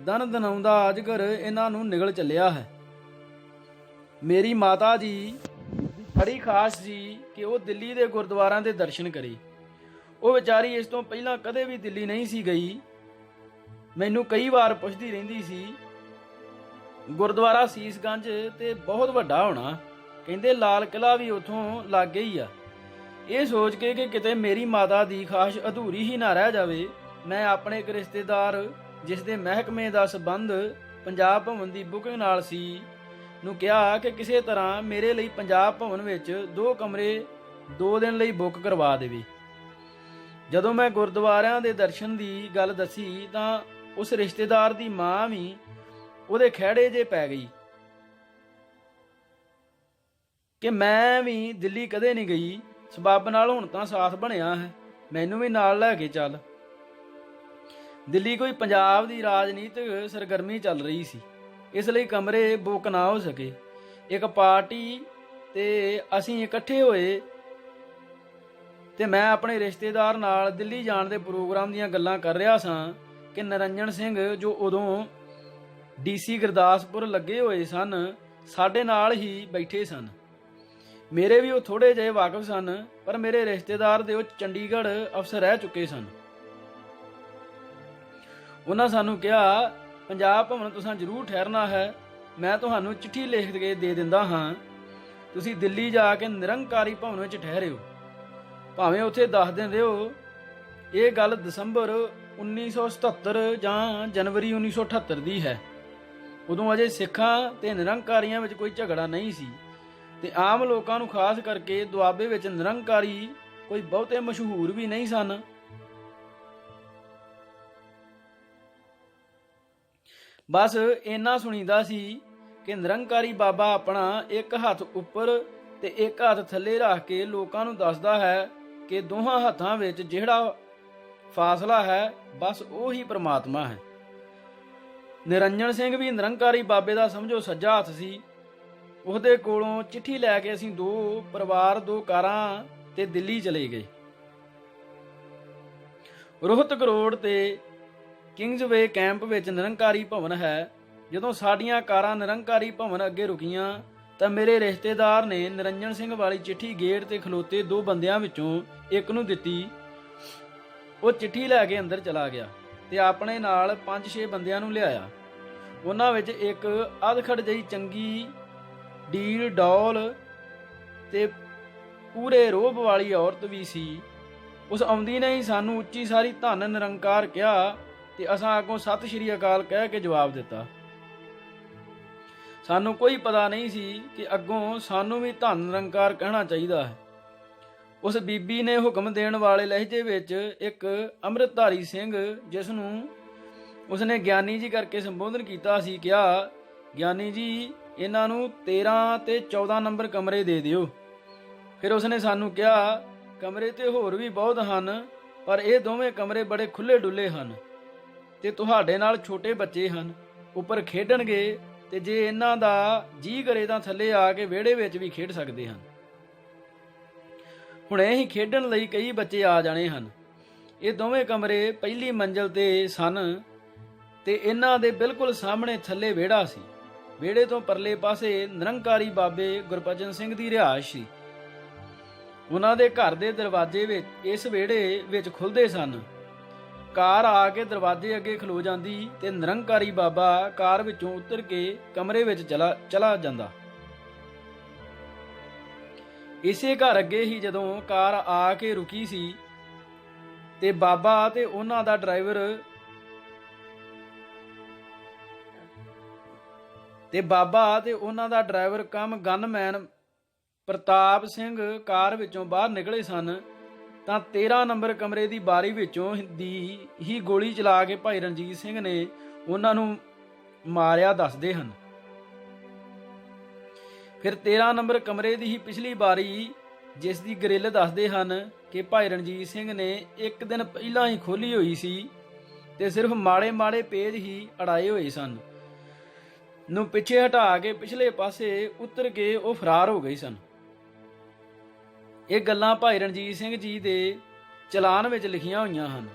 Speaker 1: ਦਨ ਦਨਾਉਂਦਾ ਅਜਗਰ ਇਹਨਾਂ ਨੂੰ ਨਿਗਲ ਚੱਲਿਆ ਹੈ। ਮੇਰੀ ਮਾਤਾ ਜੀ ਬੜੀ ਖਾਸ ਸੀ ਕਿ ਉਹ ਦਿੱਲੀ ਦੇ ਗੁਰਦੁਆਰਿਆਂ ਦੇ ਦਰਸ਼ਨ ਕਰੇ। ਉਹ ਵਿਚਾਰੀ ਇਸ ਤੋਂ ਪਹਿਲਾਂ ਕਦੇ ਵੀ ਦਿੱਲੀ ਨਹੀਂ ਸੀ ਗਈ। ਮੈਨੂੰ ਕਈ ਵਾਰ ਪੁੱਛਦੀ ਰਹਿੰਦੀ ਸੀ, ਗੁਰਦੁਆਰਾ ਸੀਸਗੰਜ ਤੇ ਬਹੁਤ ਵੱਡਾ ਹੋਣਾ, ਕਹਿੰਦੇ ਲਾਲ ਕਿਲ੍ਹਾ ਵੀ ਉੱਥੋਂ ਲਾਗੇ ਹੀ ਆ। ਇਹ ਸੋਚ ਕੇ ਕਿ ਕਿਤੇ ਮੇਰੀ ਮਾਤਾ ਦੀ ਖਾਸ਼ ਅਧੂਰੀ ਹੀ ਨਾ ਰਹਿ ਜਾਵੇ, ਮੈਂ ਆਪਣੇ ਇੱਕ ਰਿਸ਼ਤੇਦਾਰ ਜਿਸ ਦੇ ਮਹਿਕਮੇ ਦਾ ਸੰਬੰਧ ਪੰਜਾਬ ਭਵਨ ਦੀ ਬੁਕਿੰਗ ਨਾਲ ਸੀ ਨੂੰ ਕਿਹਾ ਕਿ ਕਿਸੇ ਤਰ੍ਹਾਂ ਮੇਰੇ ਲਈ ਪੰਜਾਬ ਭਵਨ ਵਿੱਚ 2 ਕਮਰੇ 2 ਦਿਨ ਲਈ ਬੁੱਕ ਕਰਵਾ ਦੇਵੇ। ਜਦੋਂ ਮੈਂ ਗੁਰਦੁਆਰਿਆਂ ਦੇ ਦਰਸ਼ਨ ਦੀ ਗੱਲ ਦੱਸੀ ਤਾਂ ਉਸ ਰਿਸ਼ਤੇਦਾਰ ਦੀ ਮਾਂ ਵੀ ਉਹਦੇ ਖਹਿੜੇ ਜੇ ਪੈ ਗਈ ਕਿ ਮੈਂ ਵੀ ਦਿੱਲੀ ਕਦੇ ਨਹੀਂ ਗਈ, ਸਬੱਬ ਨਾਲ ਹੁਣ ਤਾਂ ਸਾਥ ਬਣਿਆ ਹੈ, ਮੈਨੂੰ ਵੀ ਨਾਲ ਲੈ ਕੇ ਚੱਲ। ਦਿੱਲੀ ਕੋਈ ਪੰਜਾਬ ਦੀ ਰਾਜਨੀਤਿਕ ਸਰਗਰਮੀ ਚੱਲ ਰਹੀ ਸੀ, ਇਸ ਲਈ ਕਮਰੇ ਬੁੱਕ ਨਾ ਹੋ ਸਕੇ। ਇੱਕ ਪਾਰਟੀ ਤੇ ਅਸੀਂ ਇਕੱਠੇ ਹੋਏ ਤੇ ਮੈਂ ਆਪਣੇ ਰਿਸ਼ਤੇਦਾਰ ਨਾਲ ਦਿੱਲੀ ਜਾਣ ਦੇ ਪ੍ਰੋਗਰਾਮ ਦੀਆਂ ਗੱਲਾਂ ਕਰ ਰਿਹਾ ਸਾਂ ਕਿ ਨਿਰੰਜਨ ਸਿੰਘ, ਜੋ ਉਦੋਂ ਡੀਸੀ ਗੁਰਦਾਸਪੁਰ ਲੱਗੇ ਹੋਏ ਸਨ, ਸਾਡੇ ਨਾਲ ਹੀ ਬੈਠੇ ਸਨ। ਮੇਰੇ ਵੀ ਉਹ ਥੋੜੇ ਜਿਹੇ ਵਾਕਿਫ ਸਨ, ਪਰ ਮੇਰੇ ਰਿਸ਼ਤੇਦਾਰ ਦੇ ਉਹ ਚੰਡੀਗੜ੍ਹ ਅਫਸਰ ਰਹਿ ਚੁੱਕੇ ਸਨ। ਉਹਨਾਂ ਸਾਨੂੰ ਕਿਹਾ, ਪੰਜਾਬ ਭਵਨ ਤੁਸੀਂ ਜ਼ਰੂਰ ਠਹਿਰਨਾ ਹੈ, ਮੈਂ ਤੁਹਾਨੂੰ ਚਿੱਠੀ ਲਿਖ ਕੇ ਦੇ ਦਿੰਦਾ ਹਾਂ, ਤੁਸੀਂ ਦਿੱਲੀ ਜਾ ਕੇ ਨਿਰੰਕਾਰੀ ਭਵਨ ਵਿੱਚ ਠਹਿਰਿਓ, ਭਾਵੇਂ ਉੱਥੇ 10 ਦਿਨ ਰਹੋ। ਇਹ ਗੱਲ ਦਸੰਬਰ 1977 ਜਾਂ ਜਨਵਰੀ 1978 ਦੀ ਹੈ। ਉਦੋਂ ਅਜੇ ਸਿੱਖਾਂ ਤੇ ਨਿਰੰਕਾਰੀਆਂ ਵਿੱਚ ਕੋਈ ਝਗੜਾ ਨਹੀਂ ਸੀ ਤੇ ਆਮ ਲੋਕਾਂ ਨੂੰ ਖਾਸ ਕਰਕੇ ਦੁਆਬੇ ਵਿੱਚ ਨਿਰੰਕਾਰੀ ਕੋਈ ਬਹੁਤੇ ਮਸ਼ਹੂਰ ਵੀ ਨਹੀਂ ਸਨ। ਬਸ ਇੰਨਾ ਸੁਣੀਦਾ ਸੀ ਕਿ ਨਿਰੰਕਾਰੀ ਬਾਬਾ ਆਪਣਾ ਇੱਕ ਹੱਥ ਉੱਪਰ ਤੇ ਇੱਕ ਹੱਥ ਥੱਲੇ ਰੱਖ ਕੇ ਲੋਕਾਂ ਨੂੰ ਦੱਸਦਾ ਹੈ ਕਿ ਦੋਹਾਂ ਹੱਥਾਂ ਵਿੱਚ ਜਿਹੜਾ ਫਾਸਲਾ ਹੈ, ਬਸ ਉਹ ਹੀ ਪ੍ਰਮਾਤਮਾ ਹੈ। ਨਿਰੰਜਨ ਸਿੰਘ ਵੀ ਨਿਰੰਕਾਰੀ ਬਾਬੇ ਦਾ ਸਮਝੋ ਸੱਜਾ ਹੱਥ ਸੀ। ਉਹਦੇ ਕੋਲੋਂ ਚਿੱਠੀ ਲੈ ਕੇ ਅਸੀਂ 2 ਪਰਿਵਾਰ 2 ਕਾਰਾਂ ਤੇ ਦਿੱਲੀ ਚਲੇ ਗਏ। ਰੋਹਤਕ ਰੋਡ ਤੇ ਕਿੰਗਜ਼ਵੇ ਕੈਂਪ ਵਿੱਚ ਨਿਰੰਕਾਰੀ ਭਵਨ ਹੈ। ਜਦੋਂ ਸਾਡੀਆਂ ਕਾਰਾਂ ਨਿਰੰਕਾਰੀ ਭਵਨ ਅੱਗੇ ਰੁਕੀਆਂ ਤਾਂ ਮੇਰੇ ਰਿਸ਼ਤੇਦਾਰ ਨੇ ਨਿਰੰਜਨ ਸਿੰਘ ਵਾਲੀ ਚਿੱਠੀ ਗੇਟ ਤੇ ਖਲੋਤੇ 2 ਬੰਦਿਆਂ ਵਿੱਚੋਂ ਇੱਕ ਨੂੰ ਦਿੱਤੀ। ਉਹ ਚਿੱਠੀ ਲੈ ਕੇ ਅੰਦਰ ਚਲਾ ਗਿਆ ਤੇ ਆਪਣੇ ਨਾਲ 5-6 ਬੰਦਿਆਂ ਨੂੰ ਲਿਆਇਆ। ਉਹਨਾਂ ਵਿੱਚ ਇੱਕ ਅਧਖੜ ਜਿਹੀ ਚੰਗੀ ਡੀਲ ਡੌਲ ਤੇ ਪੂਰੇ ਰੋਹਬ ਵਾਲੀ ਔਰਤ ਵੀ ਸੀ। ਉਸ ਆਉਂਦੀ ਨੇ ਹੀ ਸਾਨੂੰ ਉੱਚੀ ਸਾਰੀ ਧੰਨ ਨਿਰੰਕਾਰ ਕਿਹਾ ਤੇ ਅਸਾਂ ਅੱਗੋਂ ਸਤਿ ਸ਼੍ਰੀ ਅਕਾਲ ਕਹਿ ਕੇ ਜਵਾਬ ਦਿੱਤਾ। ਸਾਨੂੰ ਕੋਈ ਪਤਾ ਨਹੀਂ ਸੀ ਕਿ ਅੱਗੋਂ ਸਾਨੂੰ ਵੀ ਧੰਨ ਨਿਰੰਕਾਰ ਕਹਿਣਾ ਚਾਹੀਦਾ ਹੈ। ਉਸ ਬੀਬੀ ਨੇ ਹੁਕਮ ਦੇਣ ਵਾਲੇ ਲਹਿਜੇ ਵਿੱਚ ਇੱਕ ਅੰਮ੍ਰਿਤਧਾਰੀ ਸਿੰਘ, ਜਿਸ ਨੂੰ ਉਸਨੇ ਗਿਆਨੀ ਜੀ ਕਰਕੇ ਸੰਬੋਧਨ ਕੀਤਾ ਸੀ, ਕਿਹਾ, ਗਿਆਨੀ ਜੀ, ਇਹਨਾਂ ਨੂੰ 13 ਤੇ 14 ਨੰਬਰ ਕਮਰੇ ਦੇ ਦਿਓ। ਫਿਰ ਉਸਨੇ ਸਾਨੂੰ ਕਿਹਾ, ਕਮਰੇ ਤੇ ਹੋਰ ਵੀ ਬਹੁਤ ਹਨ, ਪਰ ਇਹ ਦੋਵੇਂ ਕਮਰੇ ਬੜੇ ਖੁੱਲੇ ਡੁੱਲੇ ਹਨ ਤੇ ਤੁਹਾਡੇ ਨਾਲ ਛੋਟੇ ਬੱਚੇ ਹਨ, ਉੱਪਰ ਖੇਡਣਗੇ ਤੇ ਜੇ ਇਹਨਾਂ ਦਾ ਜੀ ਕਰੇ ਤਾਂ ਥੱਲੇ ਆ ਕੇ ਵਿਹੜੇ ਵਿੱਚ ਵੀ ਖੇਡ ਸਕਦੇ ਹਨ। ਹੁਣੇ ਹੀ ਖੇਡਣ ਲਈ ਕਈ ਬੱਚੇ ਆ ਜਾਣੇ ਹਨ। ਇਹ ਦੋਵੇਂ ਕਮਰੇ ਪਹਿਲੀ ਮੰਜ਼ਲ ਤੇ ਸਨ ਤੇ ਇਹਨਾਂ ਦੇ ਬਿਲਕੁਲ ਸਾਹਮਣੇ ਥੱਲੇ ਵਿਹੜਾ ਸੀ। ਵਿਹੜੇ ਤੋਂ ਪਰਲੇ ਪਾਸੇ ਨਿਰੰਕਾਰੀ ਬਾਬੇ ਗੁਰਬਚਨ ਸਿੰਘ ਦੀ ਰਿਹਾਇਸ਼ ਸੀ। ਉਹਨਾਂ ਦੇ ਘਰ ਦੇ ਦਰਵਾਜ਼ੇ ਵਿੱਚ ਇਸ ਵਿਹੜੇ ਵਿੱਚ ਖੁੱਲ੍ਹਦੇ ਸਨ। ਕਾਰ ਆ ਕੇ ਦਰਵਾਜ਼ੇ ਅੱਗੇ ਖਲੋ ਜਾਂਦੀ ਤੇ ਨਿਰੰਕਾਰੀ ਬਾਬਾ ਕਾਰ ਵਿੱਚੋਂ ਉਤਰ ਕੇ ਕਮਰੇ ਵਿੱਚ ਚਲਾ ਜਾਂਦਾ। ਇਸੇ ਘਰ ਅੱਗੇ ਹੀ ਜਦੋਂ ਕਾਰ ਆ ਕੇ ਰੁਕੀ ਸੀ ਤੇ ਬਾਬਾ ਤੇ ਉਹਨਾਂ ਦਾ ਡਰਾਈਵਰ ਕਮ ਗਨਮੈਨ ਪ੍ਰਤਾਪ ਸਿੰਘ ਕਾਰ ਵਿੱਚੋਂ ਬਾਹਰ ਨਿਕਲੇ ਸਨ ਤਾਂ 13 ਨੰਬਰ ਕਮਰੇ ਦੀ ਬਾਰੀ ਵਿੱਚੋਂ ਦੀ ਹੀ ਗੋਲੀ ਚਲਾ ਕੇ ਭਾਈ ਰਣਜੀਤ ਸਿੰਘ ਨੇ ਉਹਨਾਂ ਨੂੰ ਮਾਰਿਆ ਦੱਸਦੇ ਹਨ। ਫਿਰ 13 ਨੰਬਰ ਕਮਰੇ ਦੀ ਹੀ ਪਿਛਲੀ ਬਾਰੀ, ਜਿਸ ਦੀ ਗਰਿੱਲ ਦੱਸਦੇ ਹਨ ਕਿ ਭਾਈ ਰਣਜੀਤ ਸਿੰਘ ਨੇ ਇੱਕ ਦਿਨ ਪਹਿਲਾਂ ਹੀ ਖੋਲ੍ਹੀ ਹੋਈ ਸੀ ਤੇ ਸਿਰਫ ਮਾੜੇ ਮਾੜੇ ਪੇਜ ਹੀ ਅੜਾਏ ਹੋਏ ਸਨ, ਨੂੰ ਪਿੱਛੇ ਹਟਾ ਕੇ ਪਿਛਲੇ ਪਾਸੇ ਉਤਰ ਕੇ ਉਹ ਫਰਾਰ ਹੋ ਗਏ ਸਨ। ਇਹ ਗੱਲਾਂ ਭਾਈ ਰਣਜੀਤ ਸਿੰਘ ਜੀ ਦੇ ਚਲਾਨ ਵਿੱਚ ਲਿਖੀਆਂ ਹੋਈਆਂ ਹਨ,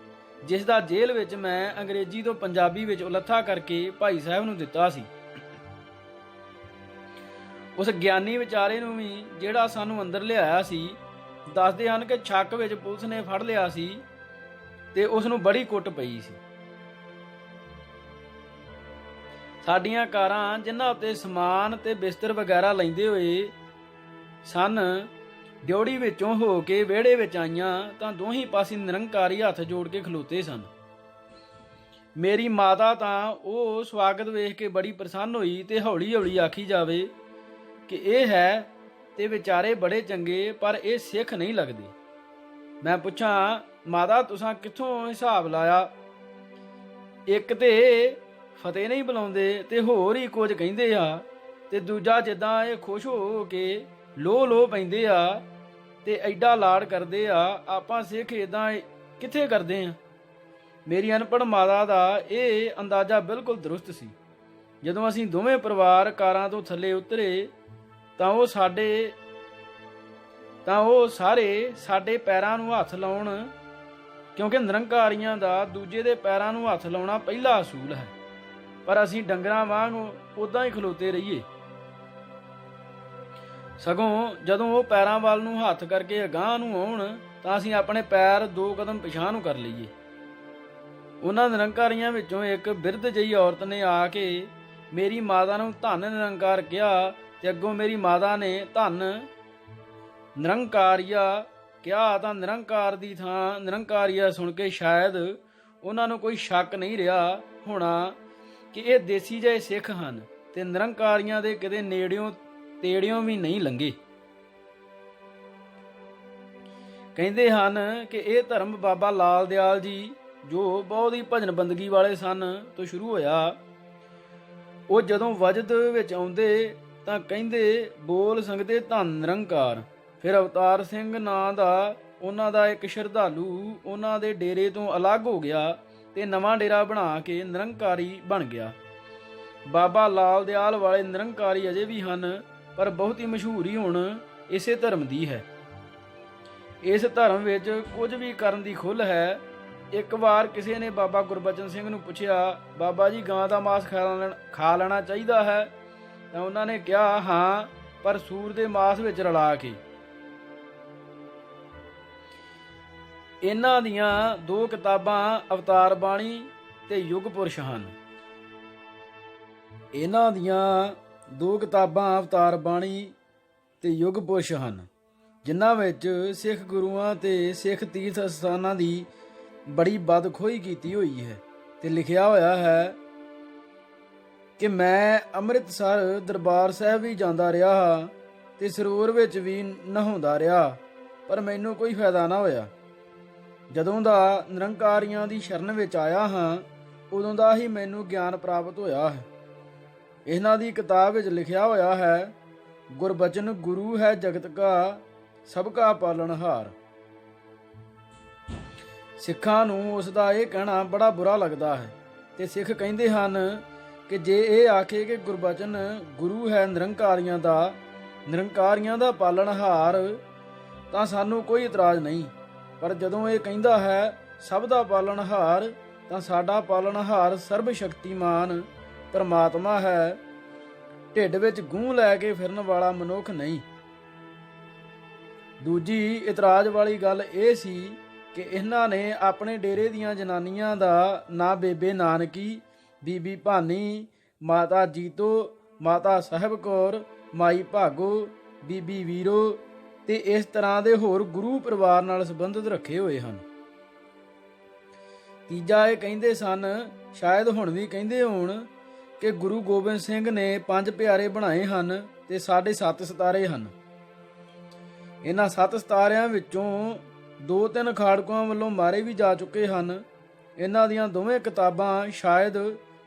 Speaker 1: ਜਿਸ ਦਾ ਜੇਲ੍ਹ ਵਿੱਚ ਮੈਂ ਅੰਗਰੇਜ਼ੀ ਤੋਂ ਪੰਜਾਬੀ ਵਿੱਚ ਉਲੱਥਾ ਕਰਕੇ ਭਾਈ ਸਾਹਿਬ ਨੂੰ ਦਿੱਤਾ ਸੀ। ਉਸ ਗਿਆਨੀ ਵਿਚਾਰੇ ਨੂੰ ਵੀ ਜਿਹੜਾ ਸਾਨੂੰ ਅੰਦਰ ਲਿਆਇਆ ਸੀ, ਦੱਸਦੇ ਹਨ ਕਿ ਛੱਕ ਵਿੱਚ ਪੁਲਿਸ ਨੇ ਫੜ ਲਿਆ ਸੀ ਤੇ ਉਸ ਨੂੰ ਬੜੀ ਕੁੱਟ ਪਈ ਸੀ। ਸਾਡੀਆਂ ਕਾਰਾਂ ਜਿਨ੍ਹਾਂ ਉੱਤੇ ਸਮਾਨ ਤੇ ਬਿਸਤਰ ਵਗੈਰਾ ਲੈਂਦੇ ਹੋਏ ਸਨ, ਡਿਉੜੀ ਵਿੱਚੋਂ ਹੋ ਕੇ ਵਿਹੜੇ ਵਿੱਚ ਆਈਆਂ ਤਾਂ ਦੋਹੀਂ ਪਾਸੇ ਨਿਰੰਕਾਰੀ ਹੱਥ ਜੋੜ ਕੇ ਖਲੋਤੇ ਸਨ। ਮੇਰੀ ਮਾਤਾ ਤਾਂ ਉਹ ਸਵਾਗਤ ਵੇਖ ਕੇ ਬੜੀ ਪ੍ਰਸੰਨ ਹੋਈ ਤੇ ਹੌਲੀ ਹੌਲੀ ਆਖੀ ਜਾਵੇ ਕਿ ਇਹ ਹੈ ਤੇ ਵਿਚਾਰੇ ਬੜੇ ਚੰਗੇ, ਪਰ ਇਹ ਸਿੱਖ ਨਹੀਂ ਲੱਗਦੇ। ਮੈਂ ਪੁੱਛਾਂ, ਮਾਤਾ ਤੁਸਾਂ ਕਿੱਥੋਂ ਹਿਸਾਬ ਲਾਇਆ? ਇੱਕ ਤੇ ਫਤਿਹ ਨਹੀਂ ਬੁਲਾਉਂਦੇ ਤੇ ਹੋਰ ਹੀ ਕੁਝ ਕਹਿੰਦੇ ਆ, ਤੇ ਦੂਜਾ ਜਿੱਦਾਂ ਇਹ ਖੁਸ਼ ਹੋ ਕੇ ਲੋ ਪੈਂਦੇ ਆ ਤੇ ਐਡਾ ਲਾਡ ਕਰਦੇ ਆ। ਆਪਾਂ ਸਿੱਖ ਇਦਾਂ ਕਿੱਥੇ ਕਰਦੇ ਆ? ਮੇਰੀ ਅਨਪੜ੍ਹ ਮਾਤਾ ਦਾ ਇਹ ਅੰਦਾਜ਼ਾ ਬਿਲਕੁਲ ਦਰੁਸਤ ਸੀ। ਜਦੋਂ ਅਸੀਂ ਦੋਵੇਂ ਪਰਿਵਾਰ ਕਾਰਾਂ ਤੋਂ ਥੱਲੇ ਉਤਰੇ ਤਾਂ ਉਹ ਸਾਰੇ ਸਾਡੇ ਪੈਰਾਂ ਨੂੰ ਹੱਥ ਲਾਉਣ, ਕਿਉਂਕਿ ਨਿਰੰਕਾਰੀਆਂ ਦਾ ਦੂਜੇ ਦੇ ਪੈਰਾਂ ਨੂੰ ਹੱਥ ਲਾਉਣਾ ਪਹਿਲਾ ਅਸੂਲ ਹੈ, ਪਰ ਅਸੀਂ ਡੰਗਰਾਂ ਵਾਂਗ ਉਦਾਂ ਹੀ ਖਲੋਤੇ ਰਹੀਏ। ਸਗੋਂ ਜਦੋਂ ਉਹ ਪੈਰਾਂ ਵੱਲ ਨੂੰ ਹੱਥ ਕਰਕੇ ਅਗਾਂਹ ਨੂੰ ਆਉਣ ਤਾਂ ਅਸੀਂ ਆਪਣੇ ਪੈਰ 2 ਕਦਮ ਪਿਛਾਂਹ ਨੂੰ ਕਰ ਲਈਏ। ਉਹਨਾਂ ਨਿਰੰਕਾਰੀਆਂ ਵਿੱਚੋਂ ਇੱਕ ਬਿਰਧ ਜਿਹੀ ਔਰਤ ਨੇ ਆ ਕੇ ਮੇਰੀ ਮਾਤਾ ਨੂੰ ਧੰਨ ਨਿਰੰਕਾਰ ਕਿਹਾ ਤੇ ਅੱਗੋਂ ਮੇਰੀ ਮਾਤਾ ਨੇ ਧੰਨ ਨਿਰੰਕਾਰੀਆ ਕਿਹਾ ਤਾਂ ਨਿਰੰਕਾਰ ਦੀ ਥਾਂ ਨਿਰੰਕਾਰੀਆ ਸੁਣ ਕੇ ਸ਼ਾਇਦ ਉਹਨਾਂ ਨੂੰ ਕੋਈ ਸ਼ੱਕ ਨਹੀਂ ਰਿਹਾ ਹੋਣਾ ਕਿ ਇਹ ਦੇਸੀ ਜਿਹੇ ਸਿੱਖ ਹਨ ਤੇ ਨਿਰੰਕਾਰੀਆਂ ਦੇ ਕਿਤੇ ਨੇੜਿਓਂ ਤੇੜਿਓਂ ਵੀ ਨਹੀਂ ਲੰਘੇ। ਕਹਿੰਦੇ ਹਨ ਕਿ ਇਹ ਧਰਮ ਬਾਬਾ ਲਾਲ ਦਿਆਲ ਜੀ, ਜੋ ਬਹੁਤ ਹੀ ਭਜਨ ਬੰਦਗੀ ਵਾਲੇ ਸਨ, ਤੋਂ ਸ਼ੁਰੂ ਹੋਇਆ। ਉਹ ਜਦੋਂ ਵਜਦ ਵਿੱਚ ਆਉਂਦੇ ਤਾਂ ਕਹਿੰਦੇ ਬੋਲ ਸੰਗਦੇ ਧੰਨ ਨਿਰੰਕਾਰ। ਫਿਰ ਅਵਤਾਰ ਸਿੰਘ ਨਾਂ ਦਾ ਉਹਨਾਂ ਦਾ ਇੱਕ ਸ਼ਰਧਾਲੂ ਉਹਨਾਂ ਦੇ ਡੇਰੇ ਤੋਂ ਅਲੱਗ ਹੋ ਗਿਆ ਤੇ ਨਵਾਂ ਡੇਰਾ ਬਣਾ ਕੇ ਨਿਰੰਕਾਰੀ ਬਣ ਗਿਆ। ਬਾਬਾ ਲਾਲ ਦਿਆਲ ਵਾਲੇ ਨਿਰੰਕਾਰੀ ਅਜੇ ਵੀ ਹਨ, ਪਰ ਬਹੁਤੀ ਮਸ਼ਹੂਰੀ ਹੁਣ ਇਸੇ ਧਰਮ ਦੀ ਹੈ। ਇਸ ਧਰਮ ਵਿੱਚ ਕੁਝ ਵੀ ਕਰਨ ਦੀ ਖੁੱਲ੍ਹ ਹੈ। ਇੱਕ ਵਾਰ ਕਿਸੇ ਨੇ ਬਾਬਾ ਗੁਰਬਚਨ ਸਿੰਘ ਨੂੰ ਪੁੱਛਿਆ, ਬਾਬਾ ਜੀ ਗਾਂ ਦਾ ਮਾਸ ਖਾ ਲੈਣਾ ਚਾਹੀਦਾ ਹੈ? ਤਾਂ ਉਹਨਾਂ ਨੇ ਕਿਹਾ, ਹਾਂ, ਪਰ ਸੂਰ ਦੇ ਮਾਸ ਵਿੱਚ ਰਲਾ ਕੇ। ਇਹਨਾਂ ਦੀਆਂ 2 ਕਿਤਾਬਾਂ ਅਵਤਾਰ ਬਾਣੀ ਤੇ ਯੁਗ ਪੁਰਸ਼ ਹਨ। ਜਿਨ੍ਹਾਂ ਵਿੱਚ ਸਿੱਖ ਗੁਰੂਆਂ ਤੇ ਸਿੱਖ ਤੀਰਥ ਸਥਾਨਾਂ ਦੀ ਬੜੀ ਬਦਖੋਹੀ ਕੀਤੀ ਹੋਈ ਹੈ ਤੇ ਲਿਖਿਆ ਹੋਇਆ ਹੈ ਕਿ ਮੈਂ ਅੰਮ੍ਰਿਤਸਰ ਦਰਬਾਰ ਸਾਹਿਬ ਵੀ ਜਾਂਦਾ ਰਿਹਾ ਤੇ ਸਰੋਵਰ ਵਿੱਚ ਵੀ ਨਹਾਉਂਦਾ ਰਿਹਾ, ਪਰ ਮੈਨੂੰ ਕੋਈ ਫਾਇਦਾ ਨਾ ਹੋਇਆ। ਜਦੋਂ ਦਾ ਨਿਰੰਕਾਰੀਆਂ ਦੀ ਸ਼ਰਨ ਵਿੱਚ ਆਇਆ ਹਾਂ, ਉਦੋਂ ਦਾ ਹੀ ਮੈਨੂੰ ਗਿਆਨ ਪ੍ਰਾਪਤ ਹੋਇਆ ਹੈ। ਇਹਨਾਂ ਦੀ ਕਿਤਾਬ ਵਿੱਚ ਲਿਖਿਆ ਹੋਇਆ ਹੈ, ਗੁਰਬਚਨ ਗੁਰੂ ਹੈ ਜਗਤ ਕਾ ਸਭ ਕਾ ਪਾਲਣਹਾਰ। ਸਿੱਖਾਂ ਨੂੰ ਉਸ ਦਾ ਇਹ ਕਹਿਣਾ ਬੜਾ ਬੁਰਾ ਲੱਗਦਾ ਹੈ ਤੇ ਸਿੱਖ ਕਹਿੰਦੇ ਹਨ ਕਿ ਜੇ ਇਹ ਆਖੇ ਕਿ ਗੁਰਬਚਨ ਗੁਰੂ ਹੈ ਨਿਰੰਕਾਰੀਆਂ ਦਾ ਪਾਲਣਹਾਰ, ਤਾਂ ਸਾਨੂੰ ਕੋਈ ਇਤਰਾਜ਼ ਨਹੀਂ। ਪਰ ਜਦੋਂ ਇਹ ਕਹਿੰਦਾ ਹੈ ਸਭ ਦਾ ਪਾਲਣਹਾਰ, ਤਾਂ ਸਾਡਾ ਪਾਲਣਹਾਰ ਸਰਬ ਸ਼ਕਤੀਮਾਨ ਪਰਮਾਤਮਾ ਹੈ, ਢਿੱਡ ਵਿੱਚ ਗੂੰ ਲੈ ਕੇ ਫਿਰਨ ਵਾਲਾ ਮਨੁੱਖ ਨਹੀਂ। ਦੂਜੀ ਇਤਰਾਜ਼ ਵਾਲੀ ਗੱਲ ਇਹ ਸੀ ਕਿ ਇਹਨਾਂ ਨੇ ਆਪਣੇ ਡੇਰੇ ਦੀਆਂ ਜਨਾਨੀਆਂ ਦਾ ਨਾਂ ਬੇਬੇ ਨਾਨਕੀ, ਬੀਬੀ ਭਾਨੀ, ਮਾਤਾ ਜੀਤੋ, ਮਾਤਾ ਸਾਹਿਬ ਕੌਰ, ਮਾਈ ਭਾਗੋ, ਬੀਬੀ ਵੀਰੋ ਤੇ ਇਸ ਤਰ੍ਹਾਂ ਦੇ ਹੋਰ ਗੁਰੂ ਪਰਿਵਾਰ ਨਾਲ ਸੰਬੰਧਿਤ ਰੱਖੇ ਹੋਏ ਹਨ। ਤੀਜਾ ਇਹ ਕਹਿੰਦੇ ਸਨ, ਸ਼ਾਇਦ ਹੁਣ ਵੀ ਕਹਿੰਦੇ ਹੋਣ, ਕਿ ਗੁਰੂ ਗੋਬਿੰਦ ਸਿੰਘ ਨੇ 5 ਪਿਆਰੇ ਬਣਾਏ ਹਨ ਤੇ ਸਾਡੇ 7 ਸਿਤਾਰੇ ਹਨ। ਇਹਨਾਂ 7 ਸਿਤਾਰਿਆਂ ਵਿੱਚੋਂ 2-3 ਖਾੜਕੂਆਂ ਵੱਲੋਂ ਮਾਰੇ ਵੀ ਜਾ ਚੁੱਕੇ ਹਨ। ਇਹਨਾਂ ਦੀਆਂ ਦੋਵੇਂ ਕਿਤਾਬਾਂ ਸ਼ਾਇਦ